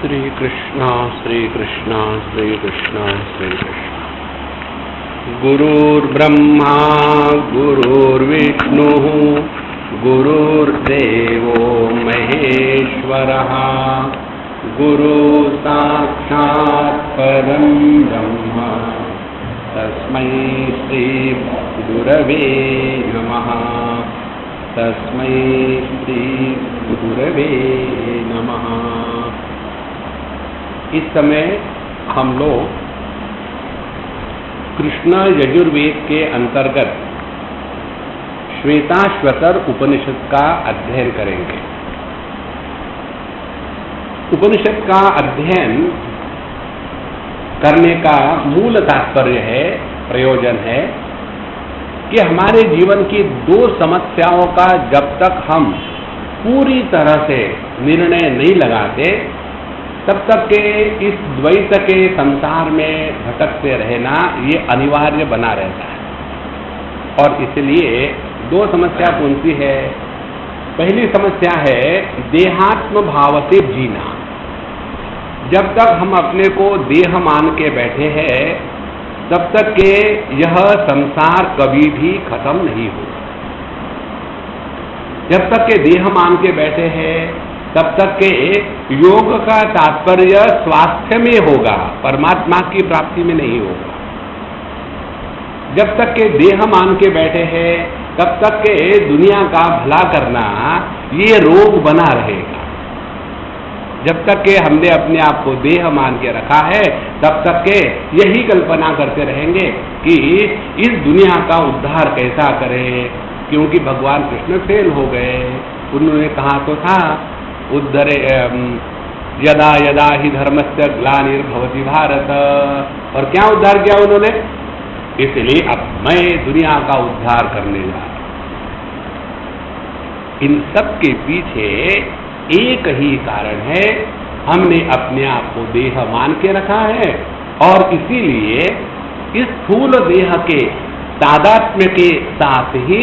श्री कृष्ण श्री कृष्ण श्री कृष्ण श्री कृष्ण। गुरुर्ब्रह्मा गुरुर्विष्णु गुरुर्देवो महेश्वरः गुरु साक्षात् परं ब्रह्म तस्मै श्री गुरवे नमः। तस्मै श्री गुरवे नमः। इस समय हम लोग कृष्ण यजुर्वेद के अंतर्गत श्वेताश्वतर उपनिषद का अध्ययन करेंगे। उपनिषद का अध्ययन करने का मूल तात्पर्य है, प्रयोजन है कि हमारे जीवन की दो समस्याओं का जब तक हम पूरी तरह से निर्णय नहीं लगाते तब तक के इस द्वैत के संसार में भटकते रहना ये अनिवार्य बना रहता है। और इसलिए दो समस्या कौन सी है? पहली समस्या है देहात्म भाव से जीना। जब तक हम अपने को देह मान के बैठे हैं तब तक के यह संसार कभी भी खत्म नहीं होगा। जब तक के देह मान के बैठे हैं तब तक के योग का तात्पर्य स्वास्थ्य में होगा, परमात्मा की प्राप्ति में नहीं होगा। जब तक के देह मान के बैठे हैं तब तक के दुनिया का भला करना ये रोग बना रहेगा। जब तक के हमने अपने आप को देह मान के रखा है तब तक के यही कल्पना करते रहेंगे कि इस दुनिया का उद्धार कैसा करें, क्योंकि भगवान कृष्ण फेल हो गए। उन्होंने कहा तो था उद्धरे यदा यदा ही धर्मस्य ग्लानिर्भवति भारत, और क्या उद्धार किया उन्होंने? इसलिए अब मैं दुनिया का उद्धार करने जा रहा हूं। इन सब के पीछे एक ही कारण है, हमने अपने आप को देह मान के रखा है और इसीलिए इस स्थूल देह के तादात्म्य के साथ ही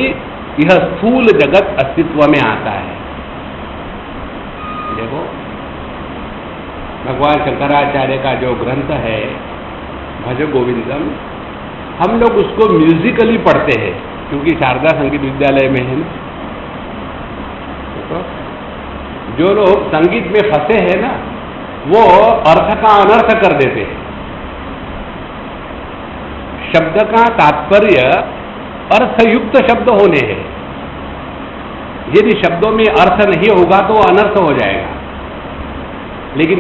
यह स्थूल जगत अस्तित्व में आता है। देखो, भगवान शंकराचार्य का जो ग्रंथ है भज गोविंदम, हम लोग उसको म्यूजिकली पढ़ते हैं क्योंकि शारदा संगीत विद्यालय में है ना। तो जो लोग संगीत में फंसे हैं ना वो अर्थ का अनर्थ कर देते हैं। शब्द का तात्पर्य अर्थयुक्त शब्द होने हैं। यदि शब्दों में अर्थ नहीं होगा तो अनर्थ हो जाएगा। लेकिन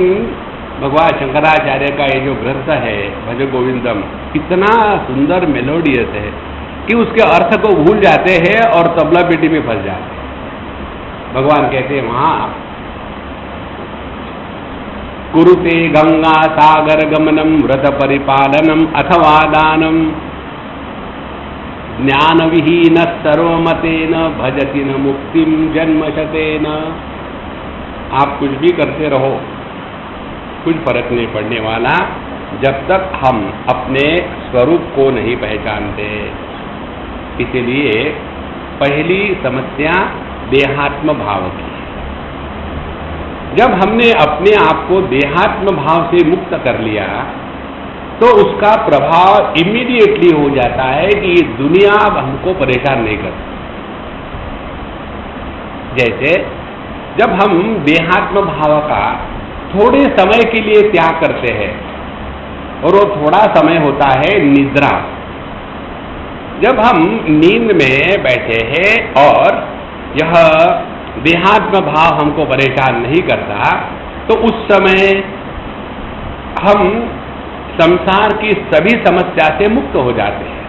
भगवान शंकराचार्य का ये जो ग्रंथ है भज गोविंदम इतना सुंदर मेलोडियस है कि उसके अर्थ को भूल जाते हैं और तबला पेटी में फंस जाते हैं। भगवान कहते हैं वहां कुरुते गंगा सागर गमनम व्रत परिपालनम अथवा दानम ज्ञान विहीन सर्वमतेन भजति न मुक्तिम जन्मशतेन। आप कुछ भी करते रहो, कुछ फर्क नहीं पड़ने वाला जब तक हम अपने स्वरूप को नहीं पहचानते। इसलिए पहली समस्या देहात्म भाव की। जब हमने अपने आप को देहात्म भाव से मुक्त कर लिया तो उसका प्रभाव इमीडिएटली हो जाता है कि ये दुनिया अब हमको परेशान नहीं करती। जैसे जब हम देहात्म भाव का थोड़े समय के लिए त्याग करते हैं और वो थोड़ा समय होता है निद्रा। जब हम नींद में बैठे हैं और यह देहात्म भाव हमको परेशान नहीं करता तो उस समय हम संसार की सभी समस्या से मुक्त हो जाते हैं।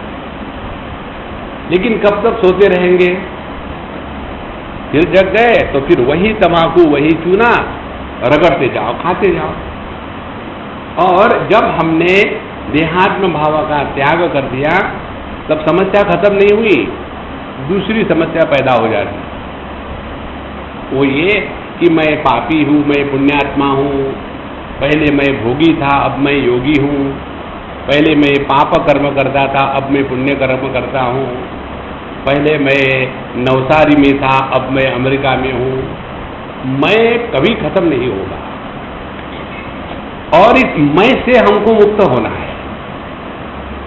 लेकिन कब तक सोते रहेंगे? फिर जग गए तो फिर वही तम्बाकू वही चूना रगड़ते जाओ, खाते जाओ। और जब हमने देहात्म भाव का त्याग कर दिया तब समस्या खत्म नहीं हुई, दूसरी समस्या पैदा हो जाती। वो ये कि मैं पापी हूँ, मैं पुण्यात्मा हूँ, पहले मैं भोगी था अब मैं योगी हूँ, पहले मैं पाप कर्म करता था अब मैं पुण्य कर्म करता हूँ, पहले मैं नवसारी में था अब मैं अमेरिका में हूँ। मैं कभी खत्म नहीं होगा। और इस मय से हमको मुक्त होना है,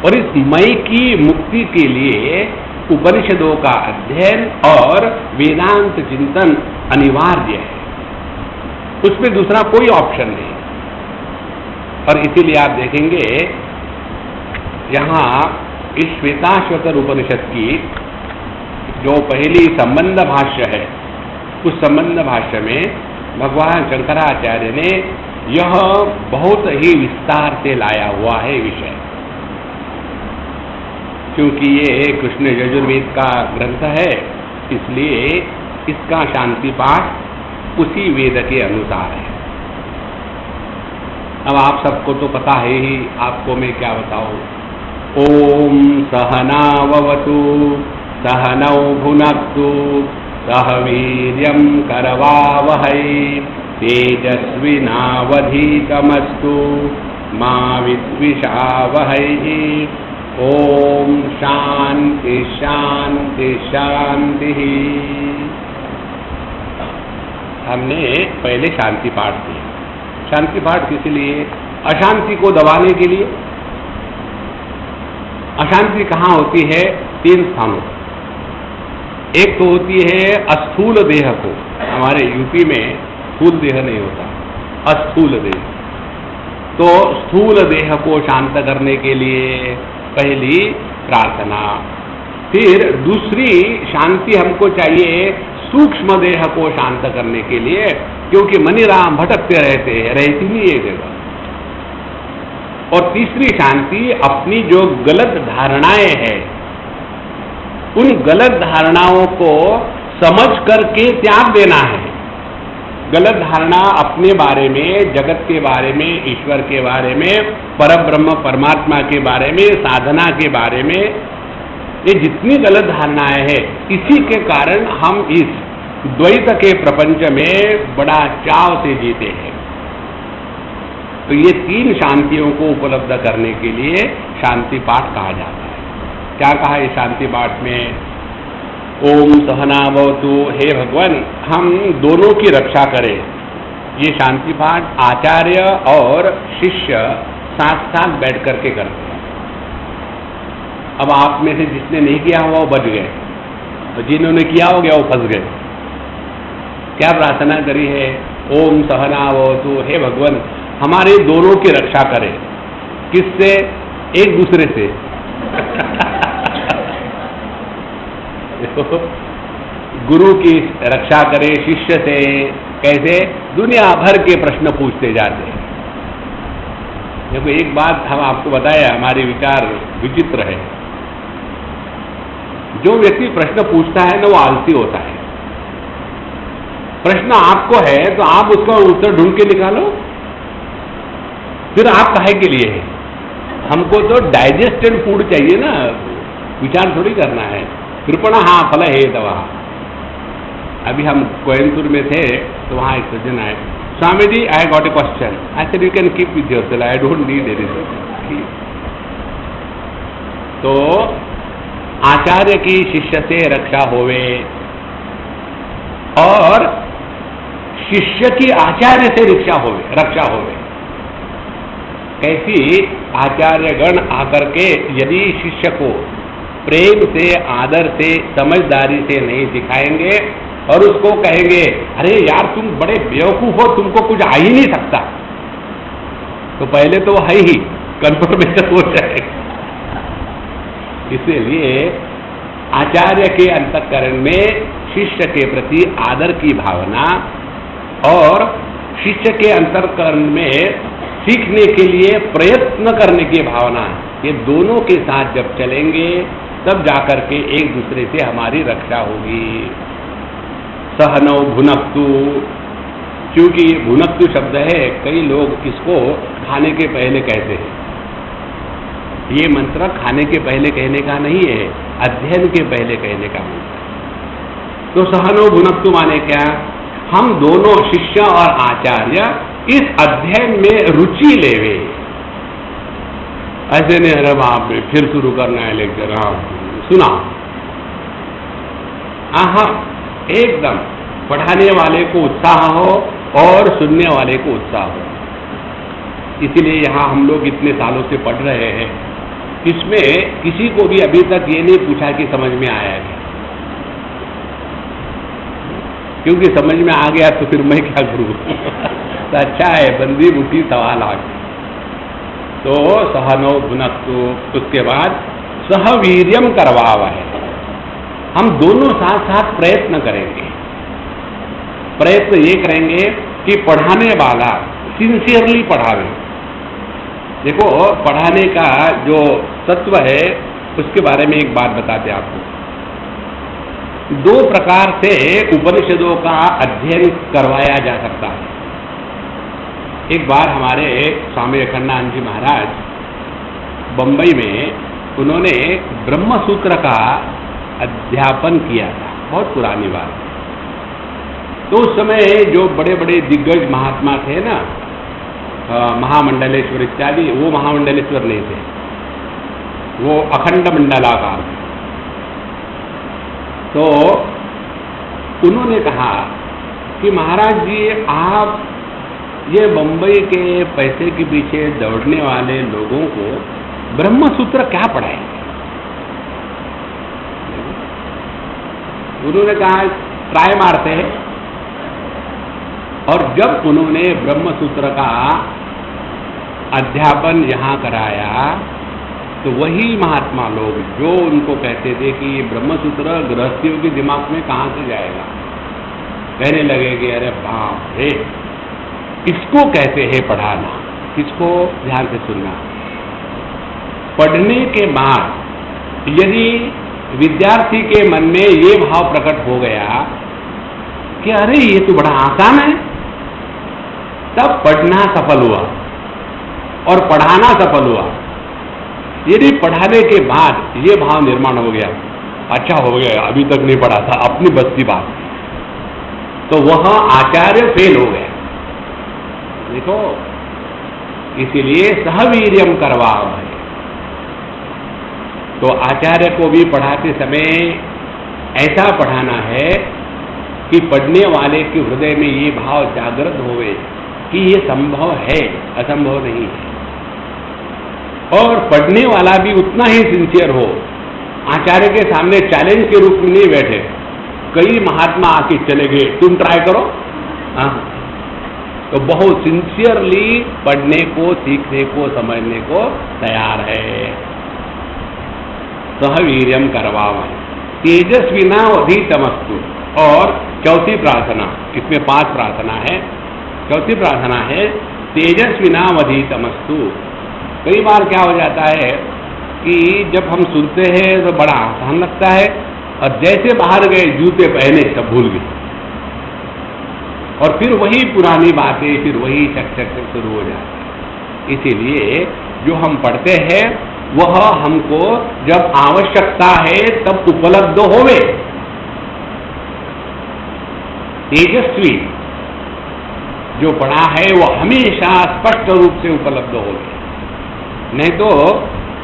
और इस मय की मुक्ति के लिए उपनिषदों का अध्ययन और वेदांत चिंतन अनिवार्य है, उसमें दूसरा कोई ऑप्शन नहीं। और इसीलिए आप देखेंगे यहाँ इस श्वेताश्वतर उपनिषद की जो पहली संबंध भाष्य है, उस संबंध भाष्य में भगवान शंकराचार्य ने यह बहुत ही विस्तार से लाया हुआ है विषय, क्योंकि ये कृष्ण यजुर्वेद का ग्रंथ है, इसलिए इसका शांति पाठ उसी वेद के अनुसार है। अब आप सबको तो पता है ही, आपको मैं क्या बताऊं। ओम सहनाववतु सहनौ भुनक्तु सह वीर्यं करवावहै तेजस्विनावधीतमस्तु मा विद्विषावहै। ओम शांति शांति शांति। हमने पहले शांति पाठ किया। शांति पाठ किस लिए? अशांति को दबाने के लिए। अशांति कहाँ होती है? 3 स्थानों। एक तो होती है अस्थूल देह को, हमारे यूपी में स्थूल देह नहीं होता, अस्थूल देह। तो स्थूल देह को शांत करने के लिए पहली प्रार्थना। फिर दूसरी शांति हमको चाहिए सूक्ष्म देह को शांत करने के लिए, क्योंकि मनीराम भटकते रहते हैं, रहती नहीं ये जगह। और तीसरी शांति अपनी जो गलत धारणाएं हैं, उन गलत धारणाओं को समझ करके त्याग देना है। गलत धारणा अपने बारे में, जगत के बारे में, ईश्वर के बारे में, परब्रह्म परमात्मा के बारे में, साधना के बारे में, ये जितनी गलत धारणाएं हैं, इसी के कारण हम इस द्वैत के प्रपंच में बड़ा चाव से जीते हैं। तो ये 3 शांतियों को उपलब्ध करने के लिए शांति पाठ कहा जाता है। क्या कहा है शांति पाठ में? ओम सहनावतु, हे भगवान हम दोनों की रक्षा करें। ये शांति पाठ आचार्य और शिष्य साथ साथ बैठ करके करते हैं। अब आप में से जिसने नहीं किया हुआ वो बच गए, तो जिन्होंने किया हो गया वो फंस गए। क्या प्रार्थना करी है? ओम सहनावतु, हे भगवान हमारे दोनों की रक्षा करें। किससे? एक दूसरे से। गुरु की रक्षा करे शिष्य से। कैसे? दुनिया भर के प्रश्न पूछते जाते हैं। देखो एक बात हम आपको बताया, हमारे विचार विचित्र है। जो व्यक्ति प्रश्न पूछता है ना, वो आलसी होता है। प्रश्न आपको है तो आप उसका उत्तर ढूंढ के निकालो, फिर आप काहे के लिए है? हमको तो डाइजेस्टेड फूड चाहिए ना, विचार थोड़ी करना है। कृपणा हाँ फल है दवा। अभी हम कोयंबटूर में थे तो वहाँ एक सज्जन आए, Swami ji I got a question. I said you can keep with yourself, I don't need anything. तो आचार्य की शिष्य से रक्षा होवे और शिष्य की आचार्य से रक्षा होवे। कैसी? आचार्यगण आकर के यदि शिष्य को प्रेम से, आदर से, समझदारी से नहीं सिखाएंगे और उसको कहेंगे अरे यार तुम बड़े बेवकूफ हो, तुमको कुछ आ ही नहीं सकता, तो पहले तो है ही कन्फर्मेशन हो जाएगा। इसलिए आचार्य के अंतःकरण में शिष्य के प्रति आदर की भावना और शिष्य के अंतःकरण में सीखने के लिए प्रयत्न करने की भावना, ये दोनों के साथ जब चलेंगे तब जाकर के एक दूसरे से हमारी रक्षा होगी। सहनौ भुनक्तु, क्योंकि भुनक्तु शब्द है, कई लोग इसको खाने के पहले कहते हैं। ये मंत्र खाने के पहले कहने का नहीं है, अध्ययन के पहले कहने का मंत्र। तो सहनौ भुनक्तु माने क्या? हम दोनों शिष्य और आचार्य इस अध्ययन में रुचि लेवे। ऐसे नहीं अरे बाप रे फिर शुरू करना है लेक्चर, हाँ सुना। हाँ एकदम पढ़ाने वाले को उत्साह हो और सुनने वाले को उत्साह हो। इसीलिए यहाँ हम लोग इतने सालों से पढ़ रहे हैं। इसमें किसी को भी अभी तक ये नहीं पूछा कि समझ में आया है, क्योंकि समझ में आ गया तो फिर मैं क्या करूँ। तो अच्छा है, बंदी मुठी सवाल आ गया। तो सहनो भुनक्तु, उसके बाद सहवीर्यम करवाव है। हम दोनों साथ साथ प्रयत्न करेंगे। प्रयत्न ये करेंगे कि पढ़ाने वाला सिंसियरली पढ़ावे। देखो, पढ़ाने का जो तत्व है उसके बारे में एक बात बताते आपको। दो प्रकार से उपनिषदों का अध्ययन करवाया जा सकता है। एक बार हमारे स्वामी अखंडानंद जी महाराज बंबई में उन्होंने ब्रह्म सूत्र का अध्यापन किया था, बहुत पुरानी बात। तो उस समय जो बड़े बड़े दिग्गज महात्मा थे ना, महामंडलेश्वर इत्यादि, वो महामंडलेश्वर नहीं थे, वो अखंड मंडलाकार थे। तो उन्होंने कहा कि महाराज जी, आप ये बंबई के पैसे के पीछे दौड़ने वाले लोगों को ब्रह्म सूत्र क्या पढ़ाएंगे? उन्होंने कहा ट्राई मारते हैं। और जब उन्होंने ब्रह्म सूत्र का अध्यापन यहाँ कराया तो वही महात्मा लोग जो उनको कहते थे कि ये ब्रह्म सूत्र गृहस्थियों के दिमाग में कहाँ से जाएगा, कहने लगे कि अरे बाप रे, इसको कहते हैं पढ़ाना। किसको? ध्यान से सुनना। पढ़ने के बाद यदि विद्यार्थी के मन में ये भाव प्रकट हो गया कि अरे ये तो बड़ा आसान है, तब पढ़ना सफल हुआ और पढ़ाना सफल हुआ। यदि पढ़ाने के बाद ये भाव निर्माण हो गया, अच्छा हो गया, अभी तक नहीं पढ़ा था, अपनी बस की बात, तो वह आचार्य फेल हो गया। देखो, इसीलिए सहवीर्यम करवाव है। तो आचार्य को भी पढ़ाते समय ऐसा पढ़ाना है कि पढ़ने वाले के हृदय में ये भाव जागृत होवे कि ये संभव है, असंभव नहीं है। और पढ़ने वाला भी उतना ही सिंसियर हो, आचार्य के सामने चैलेंज के रूप में नहीं बैठे। कई महात्मा आके चले गए, तुम ट्राई करो। हाँ, तो बहुत सिंसियरली पढ़ने को, सीखने को, समझने को तैयार है। सहवीर्यम करवाव, तेजस्विना अधितमस्तु। और चौथी प्रार्थना, इसमें 5 प्रार्थना है। चौथी प्रार्थना है तेजस्विना अधितमस्तु। कई बार क्या हो जाता है कि जब हम सुनते हैं तो बड़ा आसान लगता है, और जैसे बाहर गए जूते पहने सब भूल गए, और फिर वही पुरानी बातें, फिर वही चक चक चक शुरू हो जाती है। इसीलिए जो हम पढ़ते हैं वह हमको जब आवश्यकता है तब उपलब्ध होवे। तेजस्वी जो पढ़ा है वो हमेशा स्पष्ट रूप से उपलब्ध होवे, नहीं तो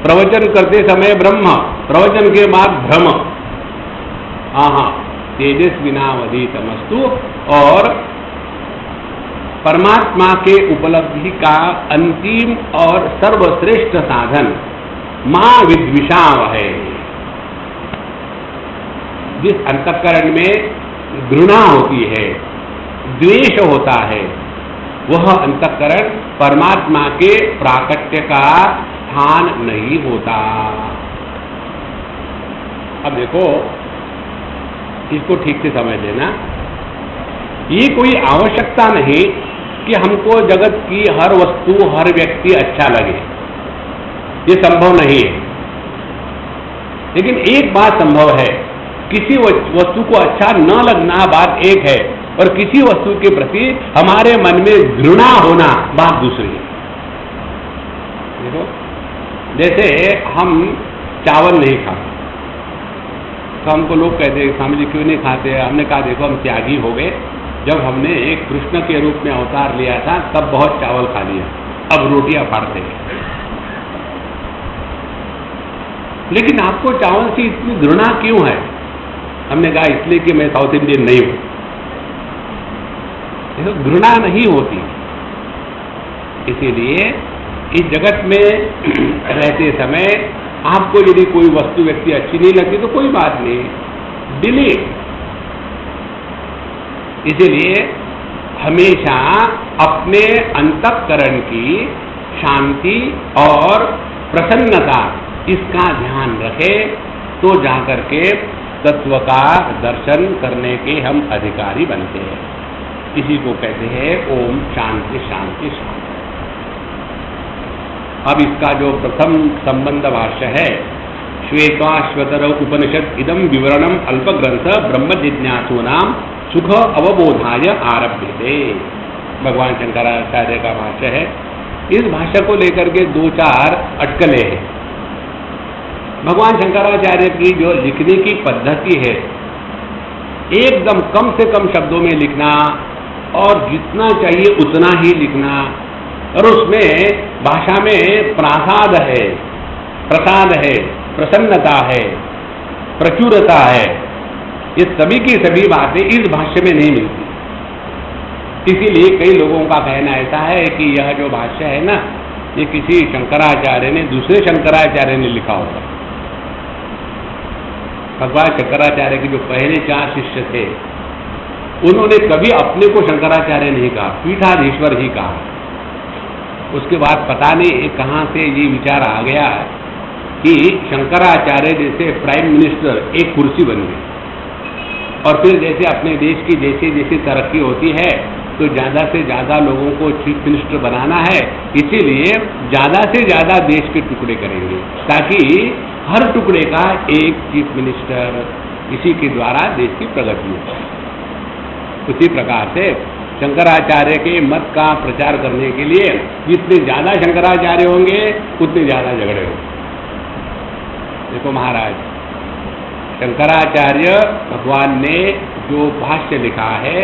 प्रवचन करते समय ब्रह्म, प्रवचन के बाद भ्रम। हाँ, तेजस्विनावधितमस्तु। और परमात्मा के उपलब्धि का अंतिम और सर्वश्रेष्ठ साधन मां विद्विषाव है। जिस अंतःकरण में घृणा होती है, द्वेष होता है, वह अंतःकरण परमात्मा के प्राकट्य का स्थान नहीं होता। अब देखो, इसको ठीक से समझ लेना। ये कोई आवश्यकता नहीं कि हमको जगत की हर वस्तु, हर व्यक्ति अच्छा लगे, ये संभव नहीं है। लेकिन एक बात संभव है, किसी वस्तु को अच्छा न लगना बात एक है, और किसी वस्तु के प्रति हमारे मन में घृणा होना बात दूसरी है। देखो, जैसे हम चावल नहीं खाते तो हमको लोग कहते हैं स्वामी जी क्यों नहीं खाते? हमने कहा देखो, हम त्यागी हो गए। जब हमने एक कृष्ण के रूप में अवतार लिया था तब बहुत चावल खा लिया, अब रोटियां फाड़ते हैं। लेकिन आपको चावल से इतनी घृणा क्यों है? हमने कहा इसलिए कि मैं साउथ इंडियन नहीं हूं। घृणा नहीं होती, इसीलिए इस जगत में रहते समय आपको यदि कोई वस्तु व्यक्ति अच्छी नहीं लगती तो कोई बात नहीं, डिलीट। इसीलिए हमेशा अपने अंतःकरण की शांति और प्रसन्नता इसका ध्यान रखे तो जाकर के तत्व का दर्शन करने के हम अधिकारी बनते हैं। इसी को कहते हैं ओम शांति शांति शांति। अब इसका जो प्रथम संबंध भाष्य है, श्वेताश्वतर उपनिषद इदम विवरणम अल्पग्रंथ ब्रह्म जिज्ञासूनाम सुख अवबोधाय आरभ्यते, भगवान शंकराचार्य का भाष्य है। इस भाष्य को लेकर के दो चार अटकलें हैं। भगवान शंकराचार्य की जो लिखने की पद्धति है, एकदम कम से कम शब्दों में लिखना और जितना चाहिए उतना ही लिखना, और उसमें भाषा में प्रसाद है, प्रसन्नता है, प्रचुरता है, ये सभी की सभी बातें इस भाष्य में नहीं मिलती। इसीलिए कई लोगों का कहना ऐसा है कि यह जो भाष्य है ना, ये किसी शंकराचार्य ने दूसरे शंकराचार्य ने लिखा होगा। भगवान शंकराचार्य के जो पहले 4 शिष्य थे, उन्होंने कभी अपने को शंकराचार्य नहीं कहा, पीठाधीश्वर ही कहा। उसके बाद पता नहीं कहाँ से ये विचार आ गया कि शंकराचार्य जैसे प्राइम मिनिस्टर एक कुर्सी बन गई, और फिर जैसे अपने देश की जैसे जैसी तरक्की होती है तो ज़्यादा से ज़्यादा लोगों को चीफ मिनिस्टर बनाना है, इसीलिए ज़्यादा से ज़्यादा देश के टुकड़े करेंगे ताकि हर टुकड़े का एक चीफ मिनिस्टर, इसी के द्वारा देश की प्रगति हो। उसी प्रकार से शंकराचार्य के मत का प्रचार करने के लिए जितने ज़्यादा शंकराचार्य होंगे उतने ज़्यादा झगड़े होंगे। देखो महाराज, शंकराचार्य भगवान ने जो भाष्य लिखा है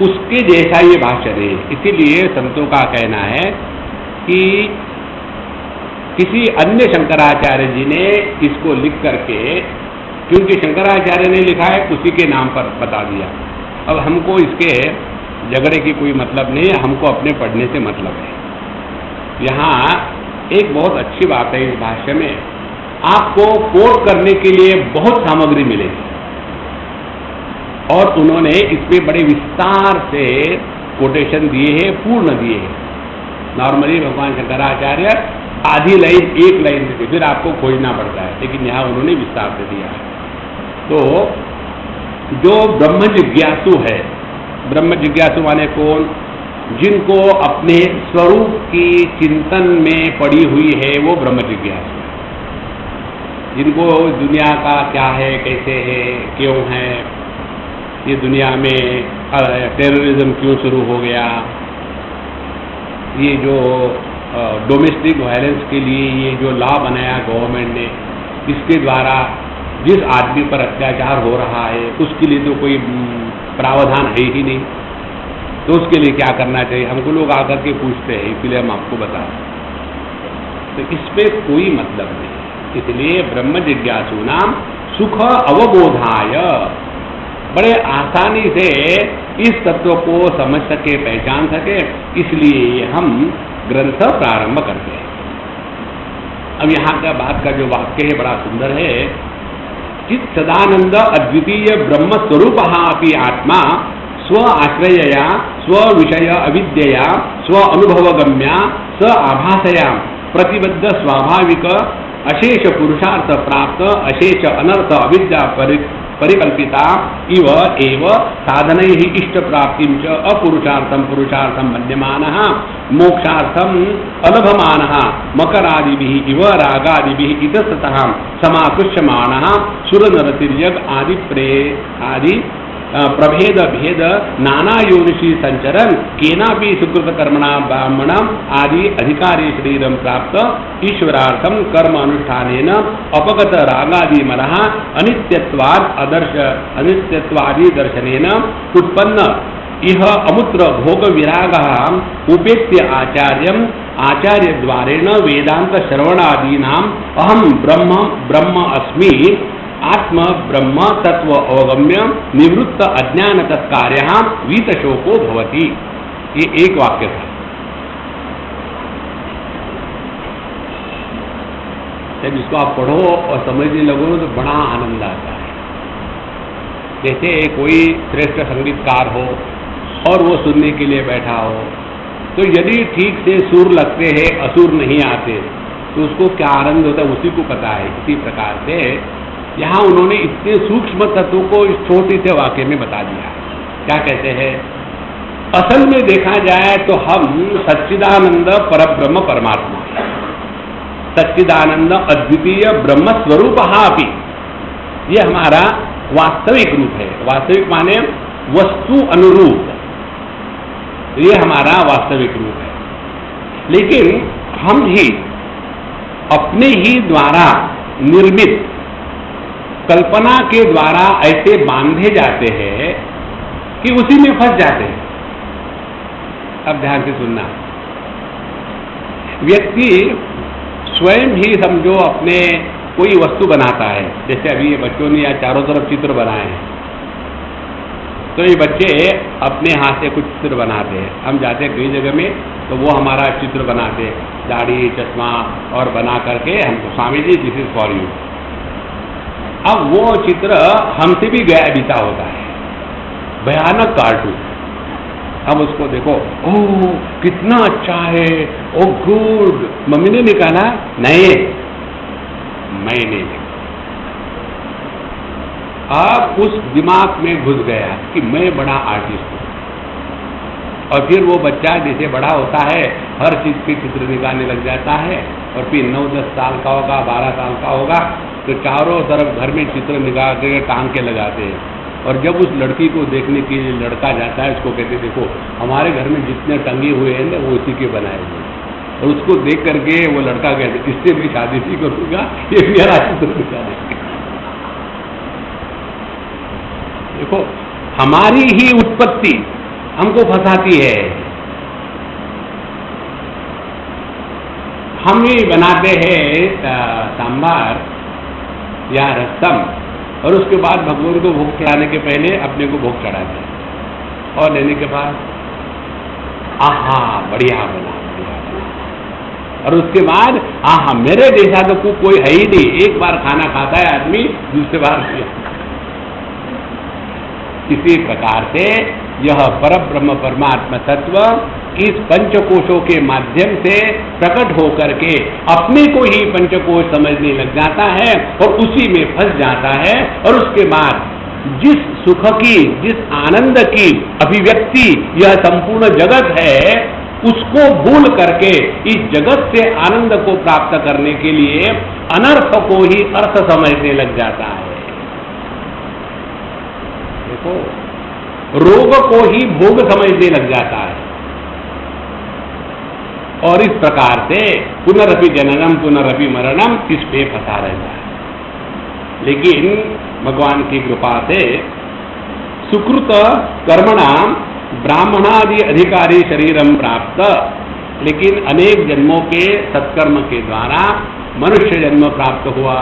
उसके जैसा ये भाष्य है। इसीलिए संतों का कहना है कि किसी अन्य शंकराचार्य जी ने इसको लिख करके, क्योंकि शंकराचार्य ने लिखा है उसी के नाम पर बता दिया। अब हमको इसके झगड़े की कोई मतलब नहीं है, हमको अपने पढ़ने से मतलब है। यहाँ एक बहुत अच्छी बात है इस भाष्य में, आपको कोट करने के लिए बहुत सामग्री मिलेगी, और उन्होंने इसमें बड़े विस्तार से कोटेशन दिए हैं, पूर्ण दिए हैं। नॉर्मली भगवान शंकराचार्य आधी लाइन, एक लाइन देते, फिर आपको खोजना पड़ता है, लेकिन यहाँ उन्होंने विस्तार से दिया है। तो जो ब्रह्म जिज्ञासु है, ब्रह्म जिज्ञासु माने कौन? जिनको अपने स्वरूप की चिंतन में पड़ी हुई है वो ब्रह्म जिज्ञासु है। जिनको दुनिया का क्या है, कैसे है, क्यों है, ये दुनिया में टेररिज्म क्यों शुरू हो गया, ये जो डोमेस्टिक वायलेंस के लिए ये जो लॉ बनाया गवर्नमेंट ने, इसके द्वारा जिस आदमी पर अत्याचार हो रहा है उसके लिए तो कोई प्रावधान है ही नहीं, तो उसके लिए क्या करना चाहिए? हमको लोग आकर के पूछते हैं, इसलिए हम आपको बता रहे हैं। तो इसमें कोई मतलब नहीं। इसलिए ब्रह्म जिज्ञासु नाम सुख अवबोधाय, बड़े आसानी से इस तत्व को समझ सके, पहचान सके, इसलिए हम ग्रंथ प्रारंभ करते हैं। अब यहाँ का बात का जो वाक्य है बड़ा सुंदर है। चित् सदानंद अद्वितीय ब्रह्म स्वरूप अपि आत्मा स्व आश्रयया स्व विषय अविद्यया स्व अनुभवगम्या स आभासया प्रतिबद्ध स्वाभाविक अशेष पुरुषार्थ प्राप्त अशेष अनर्थ अविद्या परिकल्पिता इव एव साधनैः इष्ट प्राप्तिं च अपुरुषार्थं पुरुषार्थं मन्यमानः मोक्षार्थं अलभमानः मकरादिभिः इव रागादिभिः इतस्ततः समाकृष्यमानः सुरनरतिर्यग आदि प्रभेद भेद नाना योनिषि संचरन केनापि सुकृत कर्मणा ब्राह्मणम आदि अधिकारी शरीरम प्राप्त ईश्वरार्थम कर्म अनुष्ठानेन अपगत रागादि मनः अनित्यत्वादि दर्शनेन उत्पन्न इह अमुत्र भोग विरागः उपेत्य आचार्य द्वारेण वेदांत श्रवणादीनां अहम ब्रह्म अस्मि आत्म ब्रह्म तत्व अवगम्य निवृत्त अज्ञान तत्कार्य वीतशोको भवति। ये एक वाक्य था। जब इसको आप पढ़ो और समझने लगो तो बड़ा आनंद आता है। जैसे कोई श्रेष्ठ संगीतकार हो और वो सुनने के लिए बैठा हो, तो यदि ठीक से सुर लगते हैं, असुर नहीं आते, तो उसको क्या आनंद होता है उसी को पता है। इसी प्रकार से यहाँ उन्होंने इतने सूक्ष्म तत्वों को इस छोटे से वाक्य में बता दिया। क्या कहते हैं? असल में देखा जाए तो हम सच्चिदानंद परब्रह्म परमात्मा, सच्चिदानंद अद्वितीय ब्रह्म स्वरूप अपि, ये हमारा वास्तविक रूप है। वास्तविक माने वस्तु अनुरूप, ये हमारा वास्तविक रूप है। लेकिन हम ही अपने ही द्वारा निर्मित कल्पना के द्वारा ऐसे बांधे जाते हैं कि उसी में फंस जाते हैं। अब ध्यान से सुनना, व्यक्ति स्वयं ही समझो अपने कोई वस्तु बनाता है। जैसे अभी ये बच्चों ने यहाँ चारों तरफ चित्र बनाए हैं, तो ये बच्चे अपने हाथ से कुछ चित्र बनाते हैं। हम जाते हैं कई जगह में तो वो हमारा चित्र बनाते हैं, दाढ़ी चश्मा और बना करके हमको, Swami ji this is for you. अब वो चित्र हमसे भी गया बीता होता है, भयानक कार्टून। अब उसको देखो, ओह कितना अच्छा है, ओ गुड, मम्मी ने निकाला? नहीं, मैंने देखा। अब उस दिमाग में घुस गया कि मैं बड़ा आर्टिस्ट हूं, और फिर वो बच्चा जैसे बड़ा होता है हर चीज के चित्र निकालने लग जाता है, और फिर 9-10 साल का होगा, 12 साल का होगा, तो चारों तरफ घर में चित्र निकाल के टांग के लगाते हैं। और जब उस लड़की को देखने के लिए लड़का जाता है, उसको कहते देखो हमारे घर में जितने टंगे हुए हैं ना वो इसी के बनाए हुए हैं। और उसको देख करके वो लड़का कहते इससे भी शादी नहीं करूंगा, ये मेरा चित्र निकालेंगे। देखो हमारी ही उत्पत्ति हमको फंसाती है। हम ही बनाते हैं सांबार या रसम, और उसके बाद भगवान को भोग चढ़ाने के पहले अपने को भोग चढ़ाते हैं, और लेने के बाद आहा बढ़िया बना, बढ़िया बना। और उसके बाद आहा मेरे जैसा तो कोई है ही नहीं। एक बार खाना खाता है आदमी, दूसरे बार किया। इसी प्रकार से यह परब्रह्म परमात्मा तत्व इस पंचकोशों के माध्यम से प्रकट होकर के अपने को ही पंचकोश समझने लग जाता है और उसी में फंस जाता है। और उसके बाद जिस सुख की, जिस आनंद की अभिव्यक्ति यह संपूर्ण जगत है, उसको भूल करके इस जगत से आनंद को प्राप्त करने के लिए अनर्थ को ही अर्थ समझने लग जाता है। देखो रोग को ही भोग समझने लग जाता है, और इस प्रकार से पुनरपि जननम पुनरपि मरणम इस पे फंसा रहता है। लेकिन भगवान की कृपा से सुकृत कर्मणाम ब्राह्मणादि अधिकारी शरीरम प्राप्त, लेकिन अनेक जन्मों के सत्कर्म के द्वारा मनुष्य जन्म प्राप्त हुआ।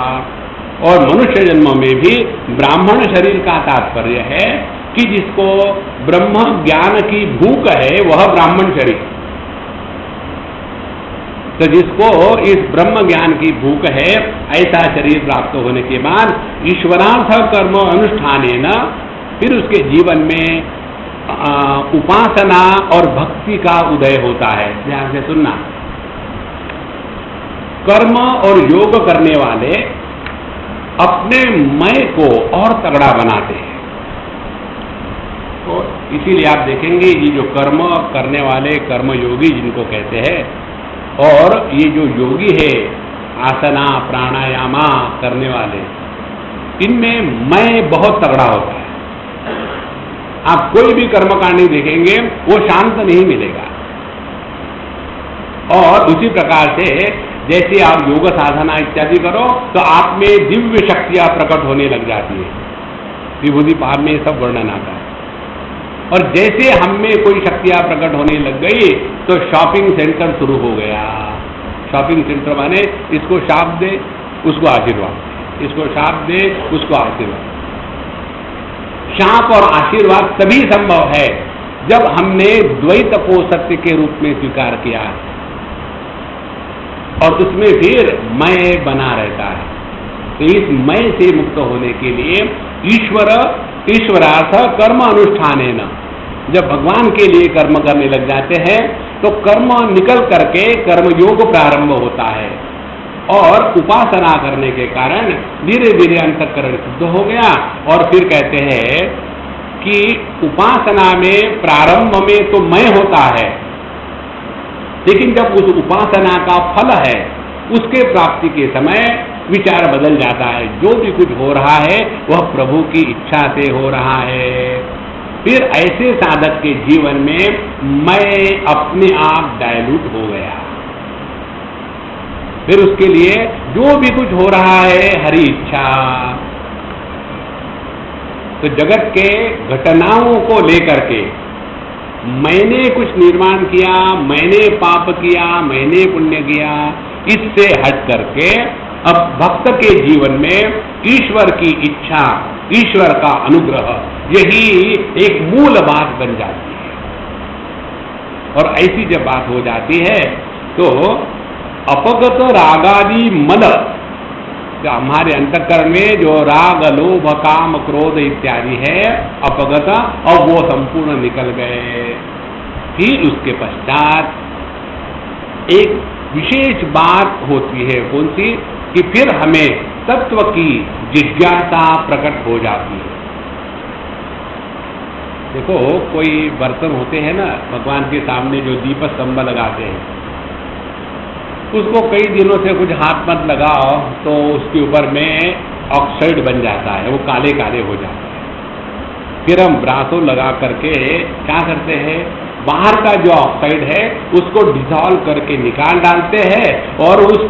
और मनुष्य जन्म में भी ब्राह्मण शरीर का तात्पर्य है कि जिसको ब्रह्म ज्ञान की भूख है वह ब्राह्मण शरीर। तो जिसको इस ब्रह्म ज्ञान की भूख है, ऐसा शरीर प्राप्त होने के बाद ईश्वरार्थ कर्म अनुष्ठानेन फिर उसके जीवन में उपासना और भक्ति का उदय होता है। ध्यान से सुनना, कर्म और योग करने वाले अपने मैं को और तगड़ा बनाते हैं। तो इसीलिए आप देखेंगे ये जो कर्म करने वाले कर्मयोगी जिनको कहते हैं, और ये जो योगी है आसना प्राणायामा करने वाले, इनमें मैं बहुत तगड़ा होता है। आप कोई भी कर्मकांडी देखेंगे वो शांत नहीं मिलेगा। और उसी प्रकार से जैसे आप योग साधना इत्यादि करो तो आप में दिव्य शक्तियां प्रकट होने लग जाती है। विभूति पाप में सब वर्णन आता है। और जैसे हम में कोई शक्तियां प्रकट होने लग गई तो शॉपिंग सेंटर शुरू हो गया। शॉपिंग सेंटर माने इसको शाप दे उसको आशीर्वाद, इसको शाप दे उसको आशीर्वाद। शाप और आशीर्वाद तभी संभव है जब हमने द्वैत को सत्य के रूप में स्वीकार किया। और उसमें फिर मैं बना रहता है। तो इस मैं से मुक्त होने के लिए ईश्वरार्थ कर्म अनुष्ठान है न, जब भगवान के लिए कर्म करने लग जाते हैं तो कर्म निकल करके कर्म योग प्रारंभ होता है, और उपासना करने के कारण धीरे धीरे अंतःकरण शुद्ध हो गया। और फिर कहते हैं कि उपासना में प्रारंभ में तो मैं होता है, लेकिन जब उस उपासना का फल है उसके प्राप्ति के समय विचार बदल जाता है। जो भी कुछ हो रहा है वह प्रभु की इच्छा से हो रहा है। फिर ऐसे साधक के जीवन में मैं अपने आप डायलूट हो गया। फिर उसके लिए जो भी कुछ हो रहा है हरि इच्छा। तो जगत के घटनाओं को लेकर के मैंने कुछ निर्माण किया, मैंने पाप किया, मैंने पुण्य किया, इससे हट करके अब भक्त के जीवन में ईश्वर की इच्छा, ईश्वर का अनुग्रह, यही एक मूल बात बन जाती है। और ऐसी जब बात हो जाती है तो अपगत रागादि मल, हमारे अंतःकरण में जो राग लोभ काम क्रोध इत्यादि है अपगत, और वो संपूर्ण निकल गए। फिर उसके पश्चात एक विशेष बात होती है, कौन सी, कि फिर हमें तत्व की जिज्ञासा प्रकट हो जाती है। देखो कोई बर्तन होते हैं ना भगवान के सामने जो दीप स्तंभ लगाते हैं, उसको कई दिनों से कुछ हाथ मत लगाओ तो उसके ऊपर में ऑक्साइड बन जाता है, वो काले काले हो जाते हैं। फिर हम ब्रासो लगा करके क्या करते हैं, बाहर का जो ऑक्साइड है उसको डिसॉल्व करके निकाल डालते हैं, और उस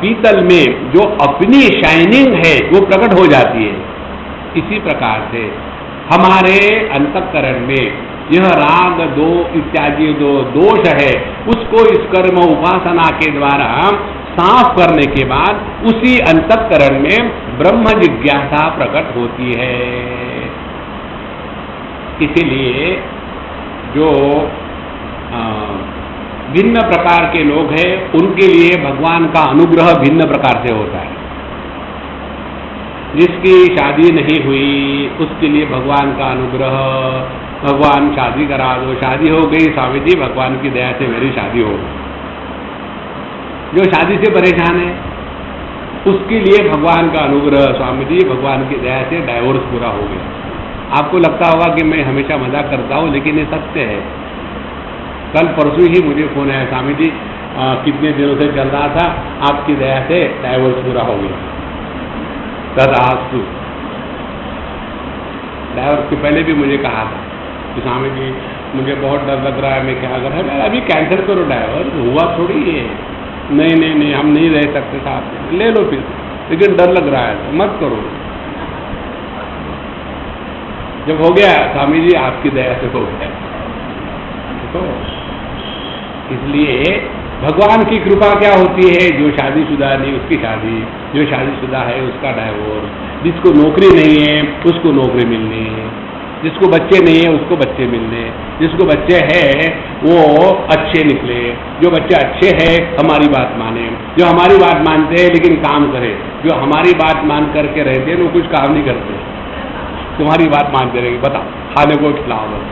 पीतल में जो अपनी शाइनिंग है वो प्रकट हो जाती है। इसी प्रकार से हमारे अंतःकरण में यह राग दो इत्यादि जो दोष है उसको इस कर्म उपासना के द्वारा साफ करने के बाद उसी अंतःकरण में ब्रह्म जिज्ञासा प्रकट होती है। इसीलिए जो भिन्न प्रकार के लोग हैं उनके लिए भगवान का अनुग्रह भिन्न प्रकार से होता है। जिसकी शादी नहीं हुई उसके लिए भगवान का अनुग्रह, भगवान शादी करा दो, शादी हो गई स्वामी जी भगवान की दया से मेरी शादी हो गई। जो शादी से परेशान है उसके लिए भगवान का अनुग्रह, स्वामी जी भगवान की दया से डाइवोर्स पूरा हो गया। आपको लगता होगा कि मैं हमेशा मजाक करता हूँ, लेकिन ये सत्य है। कल परसों ही मुझे फोन आया, स्वामी जी कितने दिनों से चल रहा था, आपकी दया से डाइवोर्स पूरा हो गया। तदास्तु। डाइवोर्स के पहले भी मुझे कहा था कि स्वामी जी मुझे बहुत डर लग रहा है, मैं क्या कर रहा है, अभी कैंसिल करो डाइवोर्स, हुआ थोड़ी है। नहीं नहीं नहीं हम नहीं रह सकते साथ, ले लो फिर, लेकिन डर लग रहा है तो मत करो। जब हो गया स्वामी जी आपकी दया से हो गया। तो इसलिए भगवान की कृपा क्या होती है, जो शादीशुदा नहीं उसकी शादी, जो शादीशुदा है उसका डाइवोर्स, जिसको नौकरी नहीं है उसको नौकरी मिलनी, जिसको बच्चे नहीं है उसको बच्चे मिलने, जिसको बच्चे हैं वो अच्छे निकले, जो बच्चे अच्छे हैं हमारी बात माने, जो हमारी बात मानते हैं लेकिन काम करे, जो हमारी बात मान करके रहते हैं वो कुछ काम नहीं करते, तुम्हारी बात मानते रहेंगे, बताओ खाने को खिलाओ।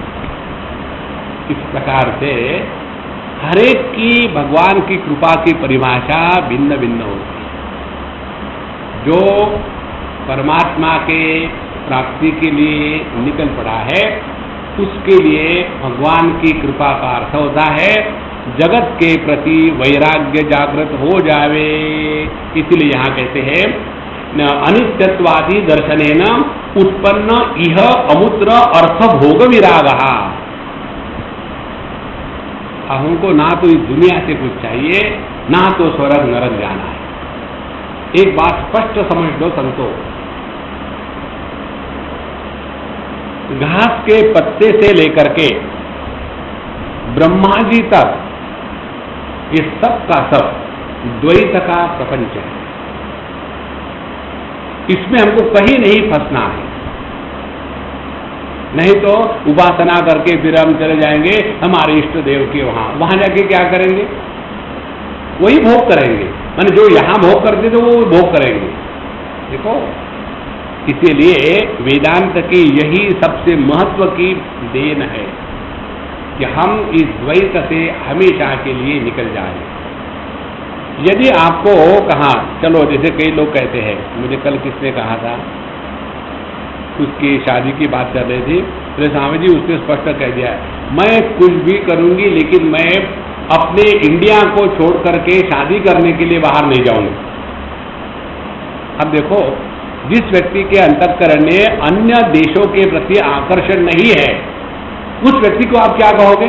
इस प्रकार से हरेक की भगवान की कृपा की परिभाषा भिन्न भिन्न होती है। जो परमात्मा के प्राप्ति के लिए निकल पड़ा है उसके लिए भगवान की कृपा का अर्थ होता है जगत के प्रति वैराग्य जागृत हो जावे। इसलिए यहाँ कहते हैं अनित्यत्वादि दर्शनेन उत्पन्न इह अमुत्र अर्थ भोग विरागः। हमको ना तो इस दुनिया से कुछ चाहिए ना तो स्वर्ग नरक जाना है। एक बात स्पष्ट समझ लो संतो, घास के पत्ते से लेकर के ब्रह्मा जी तक ये सब का सब द्वैत का प्रपंच है। इसमें हमको कहीं नहीं फंसना है, नहीं तो उपासना करके फिर हम चले जाएंगे हमारे इष्ट देव के वहां जाके क्या करेंगे। वही भोग करेंगे, माने जो यहां भोग करते थे वो भोग करेंगे। देखो, इसीलिए वेदांत की यही सबसे महत्व की देन है कि हम इस द्वैत से हमेशा के लिए निकल जाएं। यदि आपको कहा, चलो जैसे कई लोग कहते हैं, मुझे कल किसने कहा था, उसकी शादी की बात कर रहे थे, तो स्वामी जी उसने स्पष्ट कह दिया, मैं कुछ भी करूंगी लेकिन मैं अपने इंडिया को छोड़ करके शादी करने के लिए बाहर नहीं जाऊंगी। अब देखो, जिस व्यक्ति के अंतःकरण में अन्य देशों के प्रति आकर्षण नहीं है, उस व्यक्ति को आप क्या कहोगे?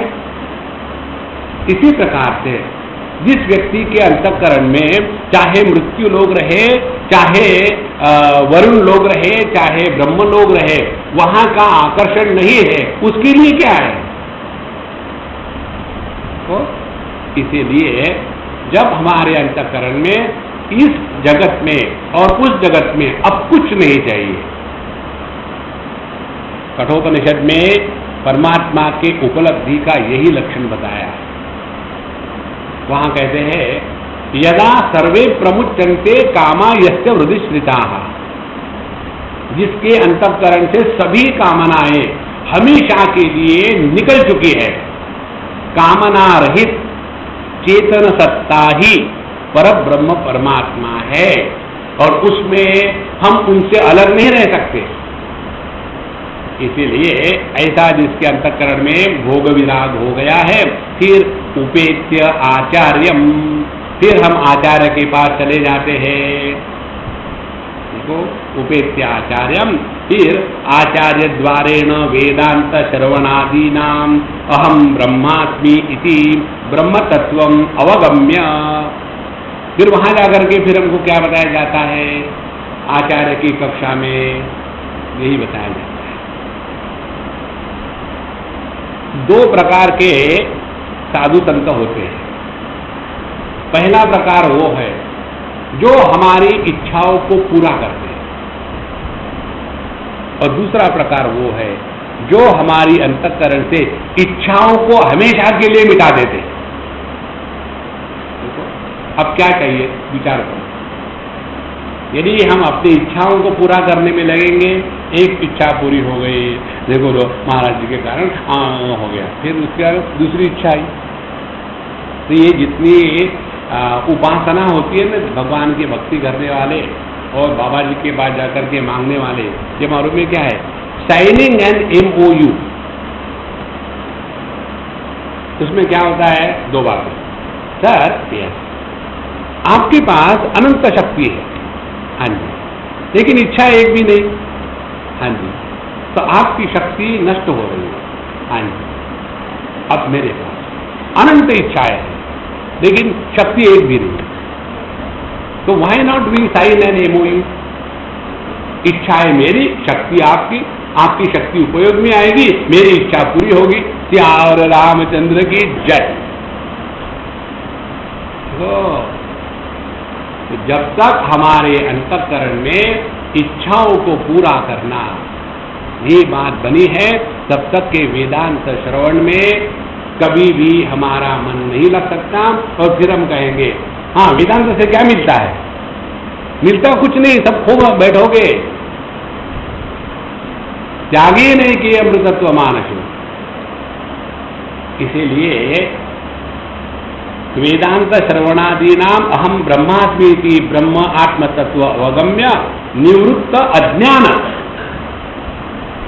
इसी प्रकार से जिस व्यक्ति के अंतःकरण में चाहे मृत्यु लोग रहे, चाहे वरुण लोग रहे, चाहे ब्रह्म लोग रहे, वहां का आकर्षण नहीं है, उसके लिए क्या है? तो इसीलिए जब हमारे अंतःकरण में इस जगत में और उस जगत में अब कुछ नहीं चाहिए, कठोपनिषद में परमात्मा के उपलब्धि का यही लक्षण बताया है। वहां कहते हैं, यदा सर्वे प्रमुच्यन्ते कामा यस्य हृदि स्मृताः, जिसके अंतःकरण से सभी कामनाएं हमेशा के लिए निकल चुकी है, कामना रहित चेतन सत्ता ही परब्रह्म परमात्मा है, और उसमें हम उनसे अलग नहीं रह सकते। इसीलिए ऐसा जिसके अंतःकरण में भोग विराग हो गया है, फिर उपेत्य आचार्यम, फिर हम आचार्य के पास चले जाते हैं। देखो, उपेत्य आचार्यम, फिर आचार्य द्वारेण वेदांत श्रवणादीनाम अहम ब्रह्मास्मि इति ब्रह्म तत्वम अवगम्य, फिर वहां जाकर के फिर हमको क्या बताया जाता है? आचार्य की कक्षा में यही बताया जाता है। दो प्रकार के साधु संत होते हैं। पहला प्रकार वो है जो हमारी इच्छाओं को पूरा करते हैं, और दूसरा प्रकार वो है जो हमारी अंतःकरण से इच्छाओं को हमेशा के लिए मिटा देते हैं। अब क्या चाहिए, विचार करो। यदि हम अपनी इच्छाओं को पूरा करने में लगेंगे, एक इच्छा पूरी हो गई, देखो लो महाराज जी के कारण हो गया, फिर उसके बाद दूसरी इच्छा आई। तो ये जितनी उपासना होती है ना, भगवान की भक्ति करने वाले और बाबा जी के पास जाकर के मांगने वाले, ये मालूम है क्या है? Signing an MOU। उसमें क्या होता है? दो बातें। सर, यस, आपके पास अनंत शक्ति है, हाँ जी, लेकिन इच्छा एक भी नहीं, हाँ जी, तो आपकी शक्ति नष्ट हो रही है, हाँ जी। अब मेरे पास अनंत इच्छाएं हैं लेकिन शक्ति एक भी नहीं, तो why not we sign an MOU? इच्छाएं मेरी, शक्ति आपकी, आपकी शक्ति उपयोग में आएगी, मेरी इच्छा पूरी होगी। श्याम रामचंद्र की जय। तो जब तक हमारे अंतःकरण में इच्छाओं को पूरा करना ये बात बनी है, तब तक के वेदांत श्रवण में कभी भी हमारा मन नहीं लग सकता। और फिर हम कहेंगे, हाँ, वेदांत से क्या मिलता है? मिलता कुछ नहीं, सब खूब बैठोगे, त्यागी नहीं किए अमृतत्व मानसु। इसीलिए वेदांत श्रवणादीनाम अहम ब्रह्मास्मीति ब्रह्म आत्म तत्व अवगम्य निवृत्त अज्ञान,